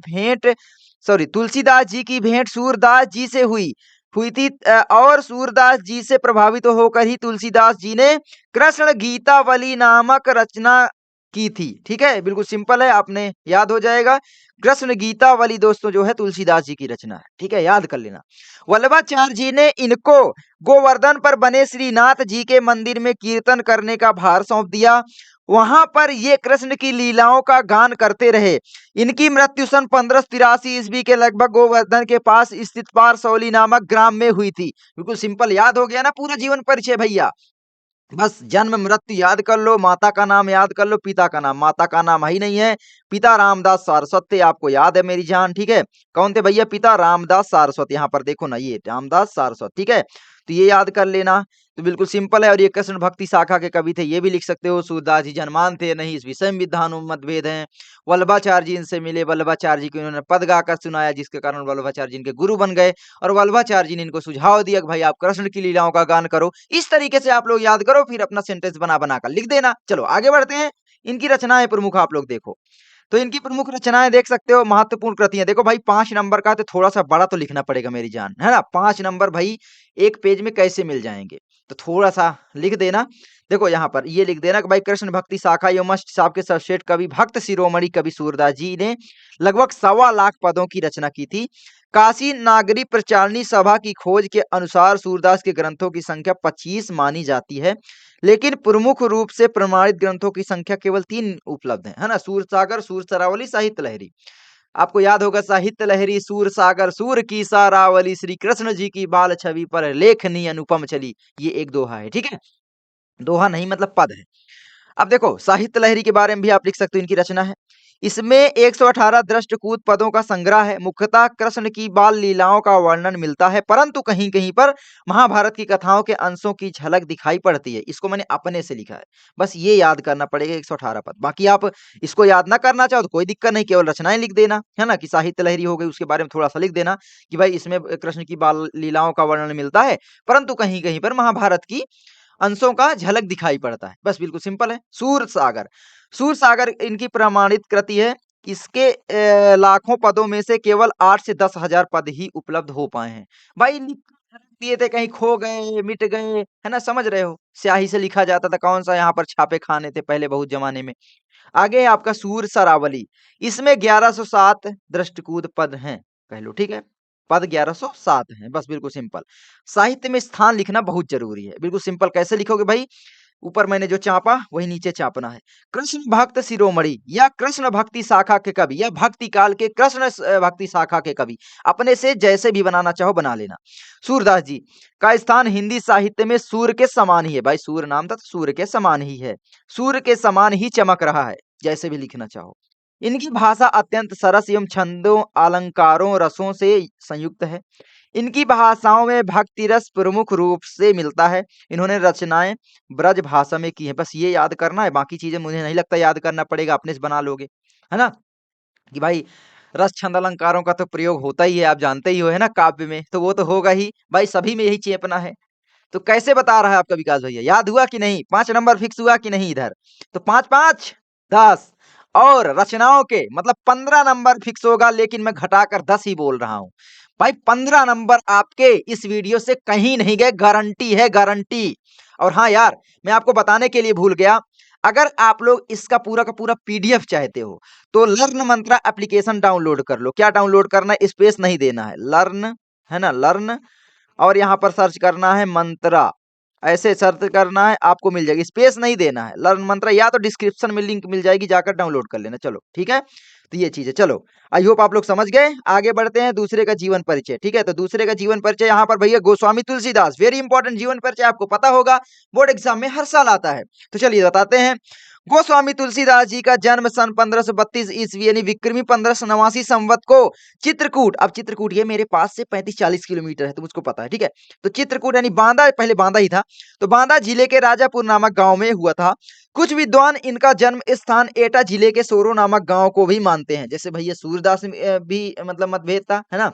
की भेंट सूरदास जी से हुई थी, और सूरदास जी से प्रभावित होकर ही तुलसीदास जी ने कृष्ण गीतावली नामक रचना की थी। ठीक है, बिल्कुल सिंपल है, आपने याद हो जाएगा। कृष्ण गीतावली दोस्तों जो है तुलसीदास जी की रचना है, ठीक है, याद कर लेना। वल्लभाचार्य जी ने इनको गोवर्धन पर बने श्रीनाथ जी के मंदिर में कीर्तन करने का भार सौंप दिया। वहां पर ये कृष्ण की लीलाओं का गान करते रहे। इनकी मृत्यु सन 1583 ईस्वी के लगभग गोवर्धन के पास स्थित पारसौली नामक ग्राम में हुई थी। बिल्कुल सिंपल, याद हो गया ना पूरा जीवन परिचय भैया। बस जन्म मृत्यु याद कर लो, माता का नाम याद कर लो, पिता का नाम, माता का नाम ही नहीं है, पिता रामदास सारस्वत थे, आपको याद है मेरी जान, ठीक है। कौन थे भैया? पिता रामदास सारस्वत। यहाँ पर देखो ना, ये रामदास सारस्वत, ठीक है, तो ये याद कर लेना। तो बिल्कुल सिंपल है। और ये कृष्ण भक्ति शाखा के कवि थे, ये भी लिख सकते हो। सूरदास जी जन्मान थे नहीं, इस विषय में विद्वानों में मतभेद है। वल्लभाचार्य जी इनसे मिले, वल्लभाचार्य जी को इन्होंने पद गाकर सुनाया, जिसके कारण वल्लभाचार्य जी इनके गुरु बन गए। और वल्लभाचार्य जी ने इनको सुझाव दिया कि भाई आप कृष्ण की लीलाओं का गान करो। इस तरीके से आप लोग याद करो, फिर अपना सेंटेंस बना बना कर लिख देना। चलो आगे बढ़ते हैं। इनकी रचनाएं प्रमुख आप लोग देखो, तो इनकी प्रमुख रचनाएं देख सकते हो, महत्वपूर्ण कृतियां देखो भाई। 5 नंबर का तो थोड़ा सा बड़ा तो लिखना पड़ेगा मेरी जान, है ना। 5 नंबर भाई एक पेज में कैसे मिल जाएंगे, तो थोड़ा सा लिख देना। देखो यहाँ पर ये लिख देना कि भाई कृष्ण भक्ति शाखा एवं अष्ट साहब के सर्वश्रेष्ठ कवि भक्त शिरोमणि कवि सूरदास जी ने लगभग 1.25 लाख पदों की रचना की थी। काशी नागरी प्रचारणी सभा की खोज के अनुसार सूरदास के ग्रंथों की संख्या 25 मानी जाती है, लेकिन प्रमुख रूप से प्रमाणित ग्रंथों की संख्या केवल 3 उपलब्ध है ना। सूरसागर, सूर सरावली, साहित्य लहरी। आपको याद होगा, साहित्य लहरी, सूर सागर, सूर की सारावली, श्री कृष्ण जी की बाल छवि पर लेखनी अनुपम चली, ये एक दोहा है, ठीक है। दोहा नहीं मतलब पद है। अब देखो साहित्य लहरी के बारे में भी आप लिख सकते हो, इनकी रचना है। इसमें 118 दृष्टकूट पदों का संग्रह है। मुख्यतः कृष्ण की बाल लीलाओं का वर्णन मिलता है, परंतु कहीं कहीं पर महाभारत की कथाओं के अंशों की झलक दिखाई पड़ती है। इसको मैंने अपने से लिखा है, बस ये याद करना पड़ेगा 118 पद। बाकी आप इसको याद ना करना चाहो तो कोई दिक्कत नहीं, केवल रचनाएं लिख देना, है ना, कि साहित्य लहरी हो गई, उसके बारे में थोड़ा सा लिख देना कि भाई इसमें कृष्ण की बाल लीलाओं का वर्णन मिलता है, परंतु कहीं कहीं पर महाभारत की अंशों का झलक दिखाई पड़ता है। बस बिल्कुल सिंपल है। सूरसागर, सूरसागर इनकी प्रमाणित कृति है। इसके लाखों पदों में से केवल 8 से 10 हजार पद ही उपलब्ध हो पाए हैं। भाई लिख दिए थे, कहीं खो गए, मिट गए, है ना, समझ रहे हो। स्याही से लिखा जाता था, कौन सा यहाँ पर छापे खाने थे पहले बहुत जमाने में। आगे है आपका सूर सरावली। इसमें 1107 दृष्टिकूट पद हैं, कह लो, ठीक है। पद 1107 हैं, बस बिल्कुल सिंपल। साहित्य में स्थान लिखना बहुत जरूरी है, बिल्कुल सिंपल। कैसे लिखोगे भाई? ऊपर मैंने जो चापा वही नीचे चापना है। कृष्ण भक्त शिरोमणि या कृष्ण भक्ति शाखा के कवि या भक्ति काल के कृष्ण भक्ति शाखा के कवि, अपने से जैसे भी बनाना चाहो बना लेना। सूरदास जी का स्थान हिंदी साहित्य में सूर्य के समान ही है। भाई सूर्य नाम था तो सूर्य के समान ही है, सूर्य के समान ही चमक रहा है, जैसे भी लिखना चाहो। इनकी भाषा अत्यंत सरस एवं छंदों अलंकारों रसों से संयुक्त है। इनकी भाषाओं में भक्ति रस प्रमुख रूप से मिलता है। इन्होंने रचनाएं ब्रज भाषा में की हैं, बस ये याद करना है, बाकी चीजें मुझे नहीं लगता याद करना पड़ेगा, अपने से बना लोगे, है ना? कि भाई रस छंद अलंकारों का तो प्रयोग होता ही है, आप जानते ही हो, है ना? काव्य में तो वो तो होगा ही भाई, सभी में यही चेपना है। तो कैसे बता रहा है आपका विकास भैया, याद हुआ कि नहीं? 5 नंबर फिक्स हुआ कि नहीं इधर? तो 5 5 10 और रचनाओं के मतलब 15 नंबर फिक्स होगा, लेकिन मैं घटाकर 10 ही बोल रहा हूं। भाई 15 नंबर आपके इस वीडियो से कहीं नहीं गए, गारंटी है, गारंटी। और हाँ यार, मैं आपको बताने के लिए भूल गया, अगर आप लोग इसका पूरा का पूरा पीडीएफ चाहते हो तो लर्न मंत्रा एप्लीकेशन डाउनलोड कर लो। क्या डाउनलोड करना है? स्पेस नहीं देना है, लर्न, है ना, लर्न, और यहाँ पर सर्च करना है मंत्रा, ऐसे सर्च करना है, आपको मिल जाएगी, स्पेस नहीं देना है, लर्न मंत्रा, या तो डिस्क्रिप्शन में लिंक मिल जाएगी, जाकर डाउनलोड कर लेना। चलो ठीक है, तो ये चीज है। चलो आई होप आप लोग समझ गए। आगे बढ़ते हैं, दूसरे का जीवन परिचय। ठीक है, तो दूसरे का जीवन परिचय यहाँ पर भैया गोस्वामी तुलसीदास, वेरी इंपॉर्टेंट जीवन परिचय, आपको पता होगा, बोर्ड एग्जाम में हर साल आता है। तो चलिए बताते हैं। गोस्वामी तुलसीदास जी का जन्म सन 1532 ईस्वी यानी विक्रमी 1589 संवत को चित्रकूट, अब चित्रकूट ये मेरे पास से 35-40 किलोमीटर है, तो मुझको पता है, ठीक है। तो चित्रकूट यानी बांदा, पहले बांदा ही था, तो बांदा जिले के राजापुर नामक गांव में हुआ था। कुछ विद्वान इनका जन्म स्थान एटा जिले के सोरो नामक गांव को भी मानते हैं, जैसे भैया सूरदास भी मतलब मतभेद था, है ना,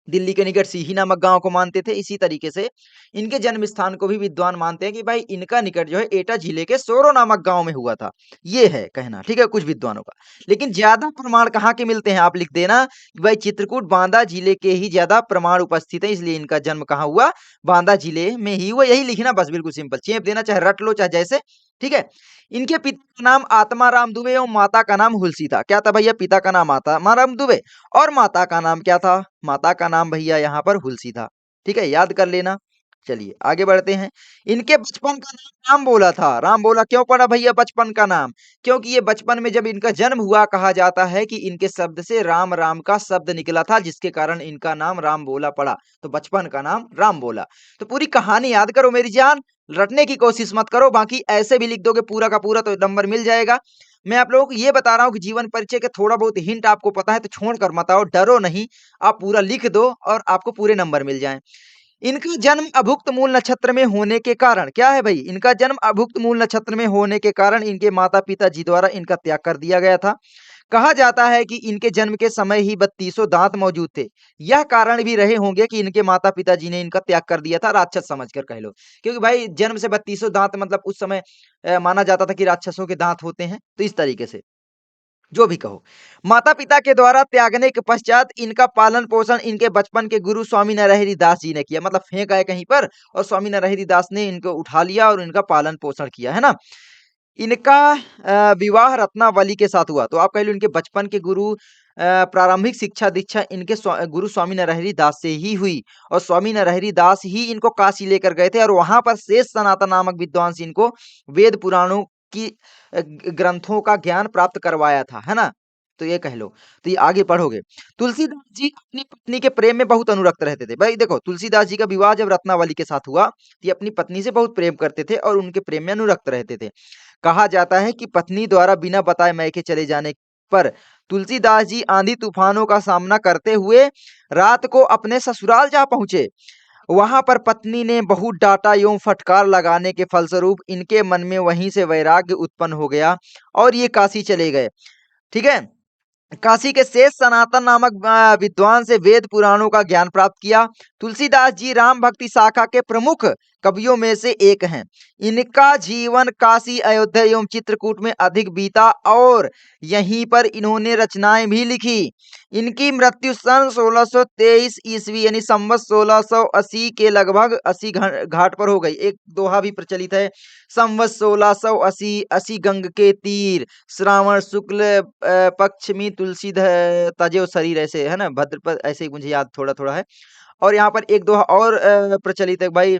दिल्ली के निकट सीही नामक गांव को मानते थे, इसी तरीके से इनके जन्म स्थान को भी विद्वान मानते हैं कि भाई इनका निकट जो है एटा जिले के सोरो नामक गांव में हुआ था, ये है कहना, ठीक है, कुछ विद्वानों का। लेकिन ज्यादा प्रमाण कहाँ के मिलते हैं, आप लिख देना कि भाई चित्रकूट बांदा जिले के ही ज्यादा प्रमाण उपस्थित है, इसलिए इनका जन्म कहाँ हुआ? बांदा जिले में ही हुआ, यही लिखना, बस बिल्कुल सिंपल, चेप देना, चाहे रट लो चाहे जैसे, ठीक है। इनके पिता का नाम आत्माराम दुबे और माता का नाम हुलसी था। क्या था भैया? पिता का नाम आत्माराम दुबे और माता का नाम क्या था? माता का नाम भैया यहाँ पर हुलसी था, ठीक है, याद कर लेना। चलिए आगे बढ़ते हैं। इनके बचपन का नाम राम बोला था। राम बोला क्यों पड़ा भैया बचपन का नाम? क्योंकि ये बचपन में जब इनका जन्म हुआ, कहा जाता है कि इनके शब्द से राम राम का शब्द निकला था, जिसके कारण इनका नाम राम बोला पड़ा, तो बचपन का नाम राम बोला। तो पूरी कहानी याद करो मेरी जान, रटने की कोशिश मत करो, बाकी ऐसे भी लिख दोगे पूरा का पूरा तो नंबर मिल जाएगा। मैं आप लोगों को ये बता रहा हूँ कि जीवन परिचय के थोड़ा बहुत हिंट आपको पता है तो छोड़ कर मत आओ, डरो नहीं, आप पूरा लिख दो और आपको पूरे नंबर मिल जाएं। इनका जन्म अभुक्त मूल नक्षत्र में होने के कारण, क्या है भाई? इनका जन्म अभुक्त मूल नक्षत्र में होने के कारण इनके माता पिता जी द्वारा इनका त्याग कर दिया गया था। कहा जाता है कि इनके जन्म के समय ही 32 दांत मौजूद थे। यह कारण भी रहे होंगे कि इनके माता पिताजी ने इनका त्याग कर दिया था, राक्षस समझकर कह लो, क्योंकि भाई जन्म से 32 दांत मतलब उस समय माना जाता था कि राक्षसों के दांत होते हैं, तो इस तरीके से जो भी कहो। माता पिता के द्वारा त्यागने के पश्चात इनका पालन पोषण इनके बचपन के गुरु स्वामी नरहरि दास जी ने किया, मतलब फेंक आए कहीं पर और स्वामी नरहरि दास ने इनको उठा लिया और इनका पालन पोषण किया, है ना। इनका विवाह रत्नावली के साथ हुआ, तो आप कह लो इनके बचपन के गुरु प्रारंभिक शिक्षा दीक्षा इनके गुरु स्वामी नरहरि दास से ही हुई, और स्वामी नरहरि दास ही इनको काशी लेकर गए थे और वहां पर शेष सनातन नामक विद्वान से इनको वेद पुराणों की ग्रंथों का ज्ञान प्राप्त करवाया था, है ना। तो ये कह लो, तो ये आगे पढ़ोगे। तुलसीदास जी अपनी पत्नी के प्रेम में बहुत अनुरक्त रहते थे। भाई देखो, तुलसीदास जी का विवाह जब रत्नावली के साथ हुआ, ये अपनी पत्नी से बहुत प्रेम करते थे और उनके प्रेम में अनुरक्त रहते थे। कहा जाता है कि पत्नी द्वारा बिना बताए मैके चले जाने पर तुलसीदास जी आंधी तूफानों का सामना करते हुए रात को अपने ससुराल जा पहुंचे। वहां पर पत्नी ने बहुत डांटा एवं फटकार लगाने के फलस्वरूप इनके मन में वहीं से वैराग्य उत्पन्न हो गया और ये काशी चले गए, ठीक है। काशी के शेष सनातन नामक विद्वान से वेद पुराणों का ज्ञान प्राप्त किया। तुलसीदास जी राम भक्ति शाखा के प्रमुख कवियों में से एक हैं। इनका जीवन काशी, अयोध्या एवं चित्रकूट में अधिक बीता और यहीं पर इन्होंने रचनाएं भी लिखी। इनकी मृत्यु सन 1623 ईस्वी यानी संवत 1680 के लगभग 80 घाट पर हो गई। एक दोहा भी प्रचलित है, संवत 1680 80 गंग के तीर, श्रावण शुक्ल पक्ष में तुलसी तजेव शरीर, ऐसे है ना, भद्रपद, ऐसे ही मुझे याद थोड़ा थोड़ा है। और यहाँ पर एक दोहा और प्रचलित है भाई,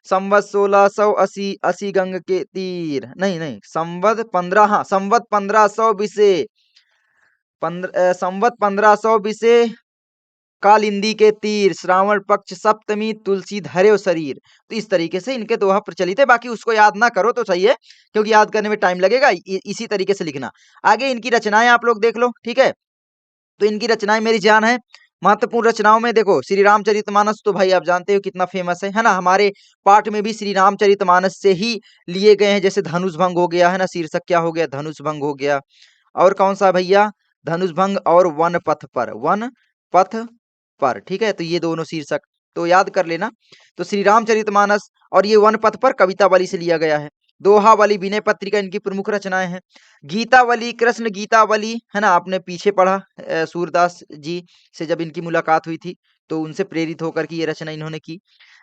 संवत 1680 80 गंग के तीर, नहीं नहीं, संवत 15, हाँ संवत 1520 संवत 1520 कालिंदी के तीर, श्रावण पक्ष सप्तमी तुलसी धरे शरीर। तो इस तरीके से इनके दोहा प्रचलित है। बाकी उसको याद ना करो तो सही है, क्योंकि याद करने में टाइम लगेगा। इसी तरीके से लिखना। आगे इनकी रचनाएं आप लोग देख लो, ठीक है। तो इनकी रचनाएं मेरी जान है। महत्वपूर्ण रचनाओं में देखो, श्री रामचरितमानस तो भाई आप जानते हो कितना फेमस है ना। हमारे पाठ में भी श्री रामचरितमानस से ही लिए गए हैं। जैसे धनुष भंग हो गया है ना, शीर्षक क्या हो गया, धनुष भंग हो गया। और कौन सा भैया, धनुष भंग और वन पथ पर, वन पथ पर, ठीक है। तो ये दोनों शीर्षक तो याद कर लेना। तो श्री रामचरितमानस और ये वन पथ पर कवितावली से लिया गया है। दोहावली, विनय पत्रिका इनकी प्रमुख रचनाएं हैं। गीतावली, कृष्ण गीतावली, है ना, आपने पीछे पढ़ा सूरदास जी से जब इनकी मुलाकात हुई थी, तो उनसे प्रेरित होकर की ये रचना इन्होंने की।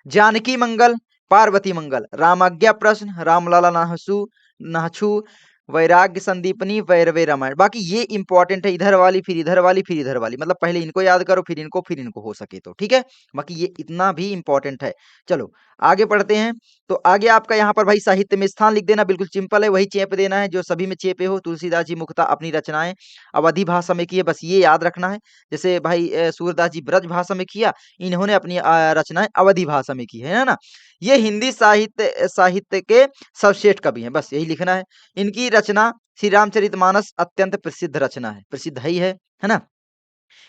जानकी मंगल, पार्वती मंगल, रामाज्ञा प्रश्न, रामलाला नाहसू नाहछू, वैराग्य संदीपनी, वैरवे रामायण। बाकी ये इंपॉर्टेंट है, इधर वाली फिर इधर वाली फिर इधर वाली, मतलब पहले इनको याद करो फिर इनको हो सके तो, ठीक है। बाकी ये इतना भी इंपॉर्टेंट है। चलो आगे पढ़ते हैं। तो आगे आपका यहाँ पर भाई साहित्य में स्थान लिख देना, बिल्कुल सिंपल है, वही चेप देना है जो सभी में चेपे हो। तुलसीदास जी मुख्यतः अपनी रचनाएं अवधि भाषा में की है, बस ये याद रखना है। जैसे भाई सूरदास जी ब्रज भाषा में किया, इन्होंने अपनी रचनाएं अवधि भाषा में की है ना। ये हिंदी साहित्य साहित्य के सर्वश्रेष्ठ कवि हैं, बस यही लिखना है। इनकी रचना श्री रामचरितमानस अत्यंत प्रसिद्ध रचना है, प्रसिद्ध है ना।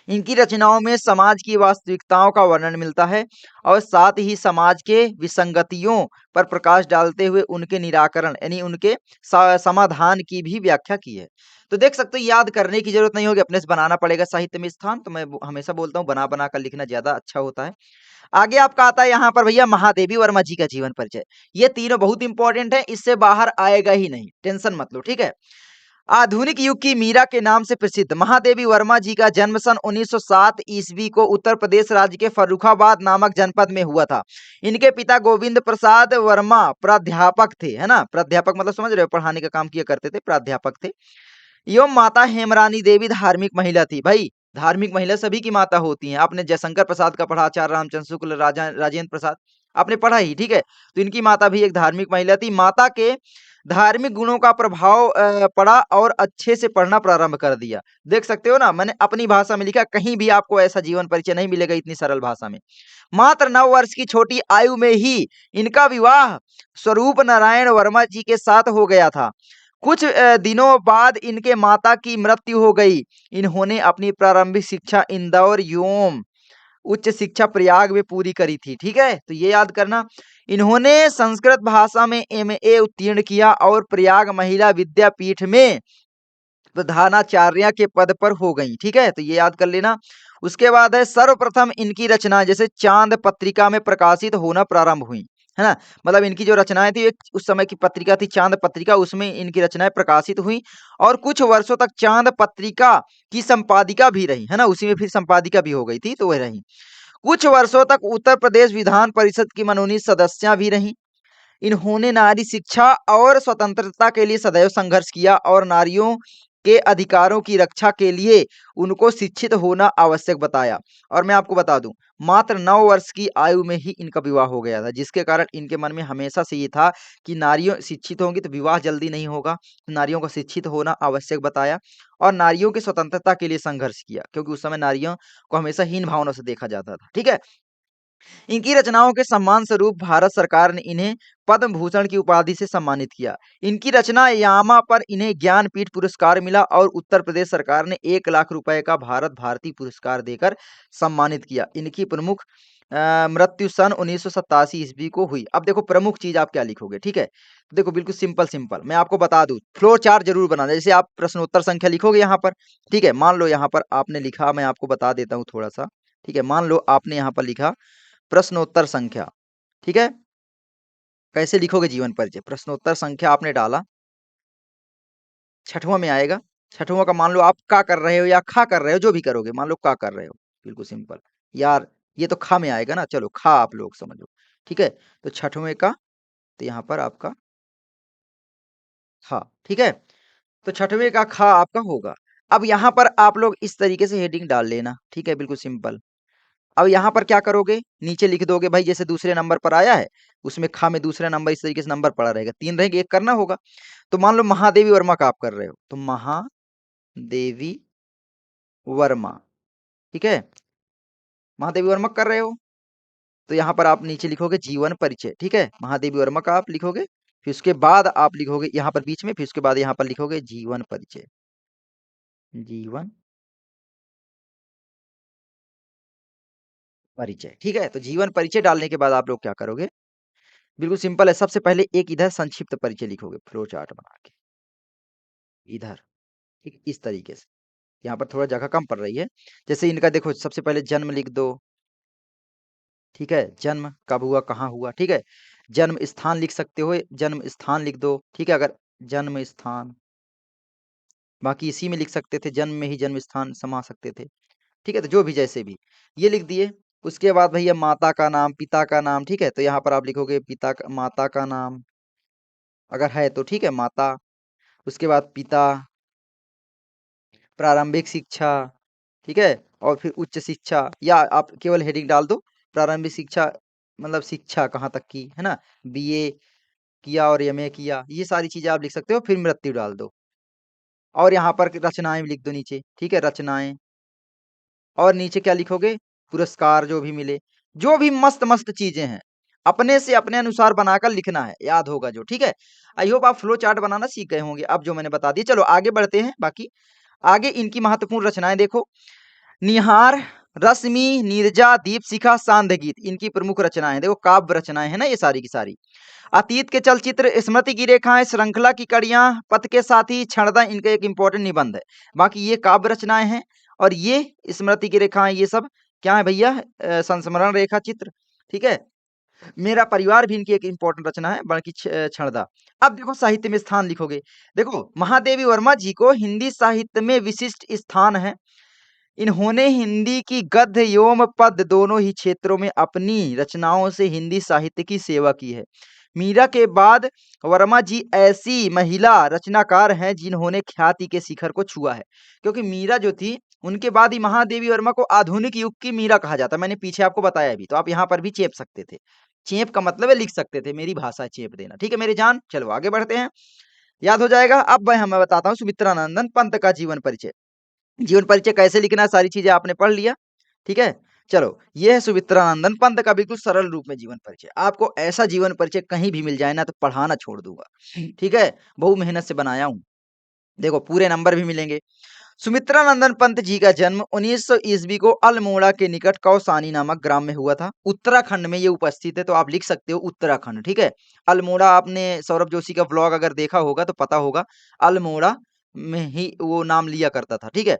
इनकी रचनाओं में समाज की वास्तविकताओं का वर्णन मिलता है और साथ ही समाज के विसंगतियों पर प्रकाश डालते हुए उनके निराकरण यानी उनके समाधान की भी व्याख्या की है। तो देख सकते हो, याद करने की जरूरत नहीं होगी, अपने से बनाना पड़ेगा साहित्य में स्थान। तो मैं हमेशा बोलता हूँ बना बना कर लिखना ज्यादा अच्छा होता है। आगे आपका आता है यहाँ पर भैया महादेवी वर्मा जी का जीवन परिचय। ये तीनों बहुत इंपॉर्टेंट है, इससे बाहर आएगा ही नहीं, टेंशन मत लो, ठीक है। आधुनिक युग की मीरा के नाम से प्रसिद्ध महादेवी वर्मा जी का जन्म सन 1907 ईस्वी को उत्तर प्रदेश राज्य के फर्रुखाबाद नामक जनपद में हुआ था। इनके पिता गोविंद प्रसाद वर्मा प्राध्यापक थे, है ना, प्राध्यापक मतलब समझ रहे हो, पढ़ाने का काम किया करते थे, प्राध्यापक थे। एवं माता हेमरानी देवी धार्मिक महिला थी। भाई धार्मिक महिला सभी की माता होती हैं। आपने जयशंकर प्रसाद का पढ़ा, आचार्य रामचंद्र शुक्ल, राजेंद्र प्रसाद, आपने पढ़ा ही, ठीक है। तो इनकी माता भी एक धार्मिक महिला थी। माता के धार्मिक गुणों का प्रभाव पड़ा और अच्छे से पढ़ना प्रारंभ कर दिया। देख सकते हो ना, मैंने अपनी भाषा में लिखा, कहीं भी आपको ऐसा जीवन परिचय नहीं मिलेगा इतनी सरल भाषा में। मात्र 9 वर्ष की छोटी आयु में ही इनका विवाह स्वरूप नारायण वर्मा जी के साथ हो गया था। कुछ दिनों बाद इनके माता की मृत्यु हो गई। इन्होंने अपनी प्रारंभिक शिक्षा इंदौर एवं उच्च शिक्षा प्रयाग में पूरी करी थी, ठीक है। तो ये याद करना। इन्होंने संस्कृत भाषा में एमए उत्तीर्ण किया और प्रयाग महिला विद्यापीठ में प्रधानाचार्य के पद पर हो गई, ठीक है। तो ये याद कर लेना। उसके बाद है सर्वप्रथम इनकी रचना जैसे चांद पत्रिका में प्रकाशित होना प्रारंभ हुई, है ना। मतलब इनकी जो रचनाएं थी, एक उस समय की पत्रिका थी चांद पत्रिका, उसमें इनकी रचनाएं प्रकाशित हुई और कुछ वर्षों तक चांद पत्रिका की संपादिका भी रही, है ना। उसी में फिर संपादिका भी हो गई थी, तो वह रही। कुछ वर्षों तक उत्तर प्रदेश विधान परिषद की मनोनीत सदस्या भी रही। इन्होंने नारी शिक्षा और स्वतंत्रता के लिए सदैव संघर्ष किया और नारियों के अधिकारों की रक्षा के लिए उनको शिक्षित होना आवश्यक बताया। और मैं आपको बता दूं, मात्र 9 वर्ष की आयु में ही इनका विवाह हो गया था, जिसके कारण इनके मन में हमेशा से ये था कि नारियों शिक्षित होंगी तो विवाह जल्दी नहीं होगा, नारियों को शिक्षित होना आवश्यक बताया और नारियों की स्वतंत्रता के लिए संघर्ष किया, क्योंकि उस समय नारियों को हमेशा हीन भावना से देखा जाता था, ठीक है। इनकी रचनाओं के सम्मान स्वरूप भारत सरकार ने इन्हें पद्म भूषण की उपाधि से सम्मानित किया। इनकी रचना यामा पर इन्हें ज्ञानपीठ पुरस्कार मिला और उत्तर प्रदेश सरकार ने 1 लाख रुपए का भारत भारती पुरस्कार देकर सम्मानित किया। इनकी प्रमुख मृत्यु सन 1987 ईस्वी को हुई। अब देखो प्रमुख चीज आप क्या लिखोगे, ठीक है। तो देखो बिल्कुल सिंपल सिंपल मैं आपको बता दूं, फ्लो चार्ट जरूर बनाना। जैसे आप प्रश्नोत्तर संख्या लिखोगे यहाँ पर, ठीक है। मान लो यहाँ पर आपने लिखा, मैं आपको बता देता हूँ थोड़ा सा, ठीक है। मान लो आपने यहाँ पर लिखा प्रश्नोत्तर संख्या, ठीक है। कैसे लिखोगे जीवन परिचय? प्रश्नोत्तर संख्या आपने डाला, छठवां में आएगा। छठवां का मान लो आप का कर रहे हो या खा कर रहे हो, जो भी करोगे, मान लो का कर रहे हो, बिल्कुल सिंपल। यार ये तो खा में आएगा ना, चलो खा आप लोग समझो, ठीक है। तो छठवें का, तो यहाँ पर आपका खा, ठीक है। तो छठवें का खा आपका होगा। अब यहाँ पर आप लोग इस तरीके से हेडिंग डाल लेना, ठीक है, बिल्कुल सिंपल। अब यहाँ पर क्या करोगे, नीचे लिख दोगे भाई, जैसे दूसरे नंबर पर आया है, उसमें खा में दूसरा नंबर इस तरीके से नंबर पड़ा रहेगा, 3 रहेंगे, 1 करना होगा। तो मान लो महादेवी वर्मा का आप कर रहे हो, तो महादेवी वर्मा, ठीक है, महादेवी वर्मा कर रहे हो, तो यहाँ पर आप नीचे लिखोगे जीवन परिचय, ठीक है, महादेवी वर्मा का आप लिखोगे, फिर उसके बाद आप लिखोगे यहाँ पर बीच में, फिर उसके बाद यहाँ पर लिखोगे जीवन परिचय, जीवन परिचय, ठीक है। तो जीवन परिचय डालने के बाद आप लोग क्या करोगे, बिल्कुल सिंपल है, सबसे पहले एक इधर संक्षिप्त परिचय लिखोगे, फ्लो चार्ट बना के इधर, ठीक, इस तरीके से। यहाँ पर थोड़ा जगह कम पड़ रही है। जैसे इनका देखो, सबसे पहले जन्म लिख दो, ठीक है, जन्म कब हुआ, कहाँ हुआ, ठीक है। जन्म स्थान लिख सकते हो, जन्म स्थान लिख दो, ठीक है, अगर जन्म स्थान, बाकी इसी में लिख सकते थे, जन्म में ही जन्म स्थान समा सकते थे, ठीक है, तो जो भी जैसे भी ये लिख दिए। उसके बाद भैया माता का नाम, पिता का नाम, ठीक है, तो यहाँ पर आप लिखोगे माता का नाम, अगर है तो ठीक है, माता। उसके बाद पिता, प्रारंभिक शिक्षा, ठीक है, और फिर उच्च शिक्षा, या आप केवल हेडिंग डाल दो प्रारंभिक शिक्षा, मतलब शिक्षा कहाँ तक की है ना, बीए किया और एमए किया, ये सारी चीजें आप लिख सकते हो, फिर मृत्यु डाल दो, और यहाँ पर रचनाएं भी लिख दो नीचे, ठीक है, रचनाएं, और नीचे क्या लिखोगे, पुरस्कार जो भी मिले, जो भी मस्त मस्त चीजें हैं, अपने से अपने अनुसार बनाकर लिखना है, याद होगा जो, ठीक है। आई होप आप फ्लो चार्ट बनाना सीख गए होंगे अब जो मैंने बता दिया। चलो आगे बढ़ते हैं, बाकी आगे इनकी महत्वपूर्ण रचनाएं देखो। निहार, रश्मि, नीरजा, दीपशिखा, सांध्य गीत, इनकी प्रमुख रचनाएं देखो, काव्य रचनाएं है ना ये सारी की सारी। अतीत के चलचित्र, स्मृति की रेखाएं, श्रृंखला की कड़ियां, पथ के साथी, क्षणदा, इनका एक इंपॉर्टेंट निबंध है। बाकी ये काव्य रचनाएं हैं, और ये स्मृति की रेखाएं, ये सब क्या है भैया, संस्मरण रेखा चित्र, ठीक है। मेरा परिवार भी इनकी एक इंपॉर्टेंट रचना है, बाकी क्षणदा। अब देखो साहित्य में स्थान लिखोगे, देखो महादेवी वर्मा जी को हिंदी साहित्य में विशिष्ट स्थान है। इन्होंने हिंदी की गद्य एवं पद्य दोनों ही क्षेत्रों में अपनी रचनाओं से हिंदी साहित्य की सेवा की है। मीरा के बाद वर्मा जी ऐसी महिला रचनाकार हैं जिन्होंने ख्याति के शिखर को छुआ है, क्योंकि मीरा जो थी उनके बाद ही महादेवी वर्मा को आधुनिक युग की मीरा कहा जाता है। मैंने पीछे आपको बताया भी, तो आप यहाँ पर भी चेप सकते थे, चेप का मतलब है लिख सकते थे, मेरी भाषा है चेप देना, ठीक है मेरी जान। चलो आगे बढ़ते हैं, याद हो जाएगा। अब मैं बताता हूँ सुमित्रानंदन पंत का जीवन परिचय। जीवन परिचय कैसे लिखना है, सारी चीजें आपने पढ़ लिया, ठीक है। चलो ये है सुमित्रानंदन पंत का बिल्कुल सरल रूप में जीवन परिचय। आपको ऐसा जीवन परिचय कहीं भी मिल जाए ना तो पढ़ाना छोड़ दूंगा, ठीक है, बहु मेहनत से बनाया हूँ, देखो पूरे नंबर भी मिलेंगे। सुमित्रानंदन पंत जी का जन्म 1900 ईस्वी को अल्मोड़ा के निकट कौसानी नामक ग्राम में हुआ था, उत्तराखंड में ये उपस्थित है, तो आप लिख सकते हो उत्तराखंड, ठीक है। अल्मोड़ा, आपने सौरभ जोशी का व्लॉग अगर देखा होगा तो पता होगा, अल्मोड़ा में ही वो नाम लिया करता था, ठीक है।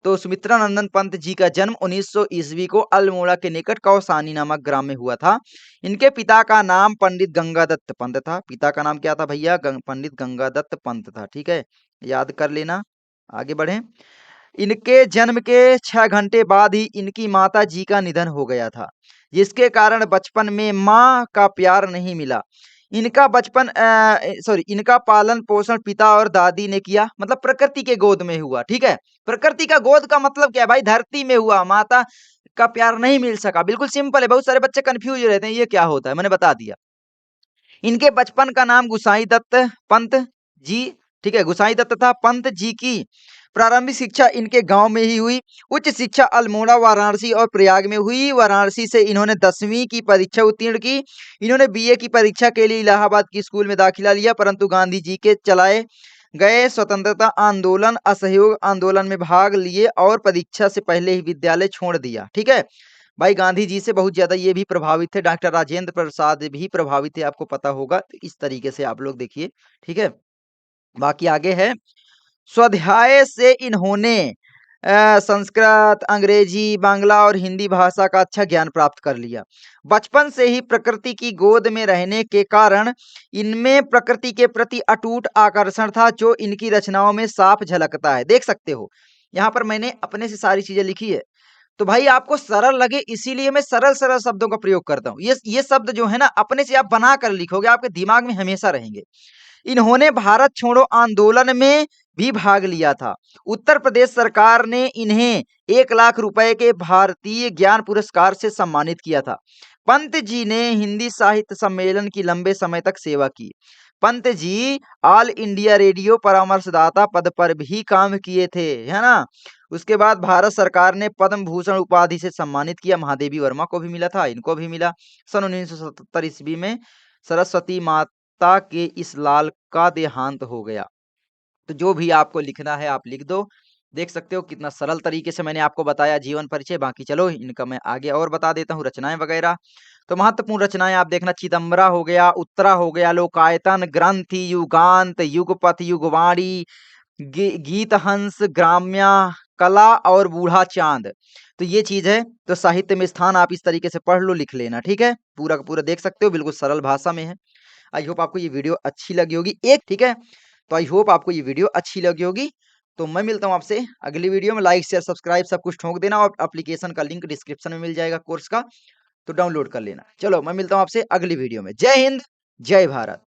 तो सुमित्रानंदन पंत जी का जन्म 1900 ईस्वी को अल्मोड़ा के निकट कौसानी नामक ग्राम में हुआ था। इनके पिता का नाम पंडित गंगादत्त पंत था। पिता का नाम क्या था भैया, पंडित गंगादत्त पंत था, ठीक है, याद कर लेना। आगे बढ़े, इनके जन्म के 6 घंटे बाद ही इनकी माता जी का निधन हो गया था, जिसके कारण बचपन में माँ का प्यार नहीं मिला। इनका बचपन सॉरी इनका पालन पोषण पिता और दादी ने किया, मतलब प्रकृति के गोद में हुआ, ठीक है। प्रकृति का गोद का मतलब क्या है भाई, धरती में हुआ, माता का प्यार नहीं मिल सका, बिल्कुल सिंपल है। बहुत सारे बच्चे कंफ्यूज रहते हैं ये क्या होता है, मैंने बता दिया। इनके बचपन का नाम गुसाई दत्त पंत जी, ठीक है, गुसाई दत्त था। पंत जी की प्रारंभिक शिक्षा इनके गांव में ही हुई। उच्च शिक्षा अल्मोड़ा, वाराणसी और प्रयाग में हुई। वाराणसी से इन्होंने 10वीं की परीक्षा उत्तीर्ण की। इन्होंने बीए की परीक्षा के लिए इलाहाबाद की स्कूल में दाखिला लिया, परंतु गांधी जी के चलाए गए स्वतंत्रता आंदोलन, असहयोग आंदोलन में भाग लिए और परीक्षा से पहले ही विद्यालय छोड़ दिया, ठीक है। भाई गांधी जी से बहुत ज्यादा ये भी प्रभावित थे, डॉक्टर राजेंद्र प्रसाद भी प्रभावित थे, आपको पता होगा, तो इस तरीके से आप लोग देखिए, ठीक है। बाकी आगे है, स्वाध्याय से इन्होंने संस्कृत, अंग्रेजी, बांग्ला और हिंदी भाषा का अच्छा ज्ञान प्राप्त कर लिया। बचपन से ही प्रकृति की गोद में रहने के कारण इनमें प्रकृति के प्रति अटूट आकर्षण था, जो इनकी रचनाओं में साफ झलकता है। देख सकते हो, यहाँ पर मैंने अपने से सारी चीजें लिखी है। तो भाई आपको सरल लगे इसीलिए मैं सरल-सरल शब्दों का प्रयोग करता हूँ। ये शब्द जो है ना अपने से आप बना कर लिखोगे, आपके दिमाग में हमेशा रहेंगे। इन्होंने भारत छोड़ो आंदोलन में भी भाग लिया था। उत्तर प्रदेश सरकार ने इन्हें 1 लाख रुपए के भारतीय ज्ञान पुरस्कार से सम्मानित किया था। पंत जी ने हिंदी साहित्य सम्मेलन की लंबे समय तक सेवा की। Pant ji all India radio परामर्शदाता पद पर भी काम किए थे, है ना? उसके बाद भारत सरकार ने पद्म भूषण उपाधि से सम्मानित किया। महादेवी वर्मा को भी मिला था, इनको भी मिला। सन 1977 ईस्वी में सरस्वती माता के इस लाल का देहांत हो गया। तो जो भी आपको लिखना है आप लिख दो। देख सकते हो कितना सरल तरीके से मैंने आपको बताया जीवन परिचय। बाकी चलो इनका मैं आगे और बता देता हूँ रचनाएं वगैरह। तो महत्वपूर्ण रचनाएं आप देखना, चिदम्बरा हो गया, उत्तरा हो गया, लोकायतन, ग्रंथि, युगांत, युगपथ, युगवाणी, गीत हंस, ग्राम्या, कला और बूढ़ा चांद। तो ये चीज है। तो साहित्य में स्थान आप इस तरीके से पढ़ लो, लिख लेना, ठीक है? पूरा का पूरा देख सकते हो, बिल्कुल सरल भाषा में है। आई होप आपको ये वीडियो अच्छी लगी होगी एक, ठीक है? तो आई होप आपको ये वीडियो अच्छी लगी होगी। तो मैं मिलता हूँ आपसे अगली वीडियो में। लाइक शेयर सब्सक्राइब सब कुछ ठोक देना, और एप्लीकेशन का लिंक डिस्क्रिप्शन में मिल जाएगा कोर्स का, तो डाउनलोड कर लेना। चलो मैं मिलता हूँ आपसे अगली वीडियो में। जय हिंद, जय भारत।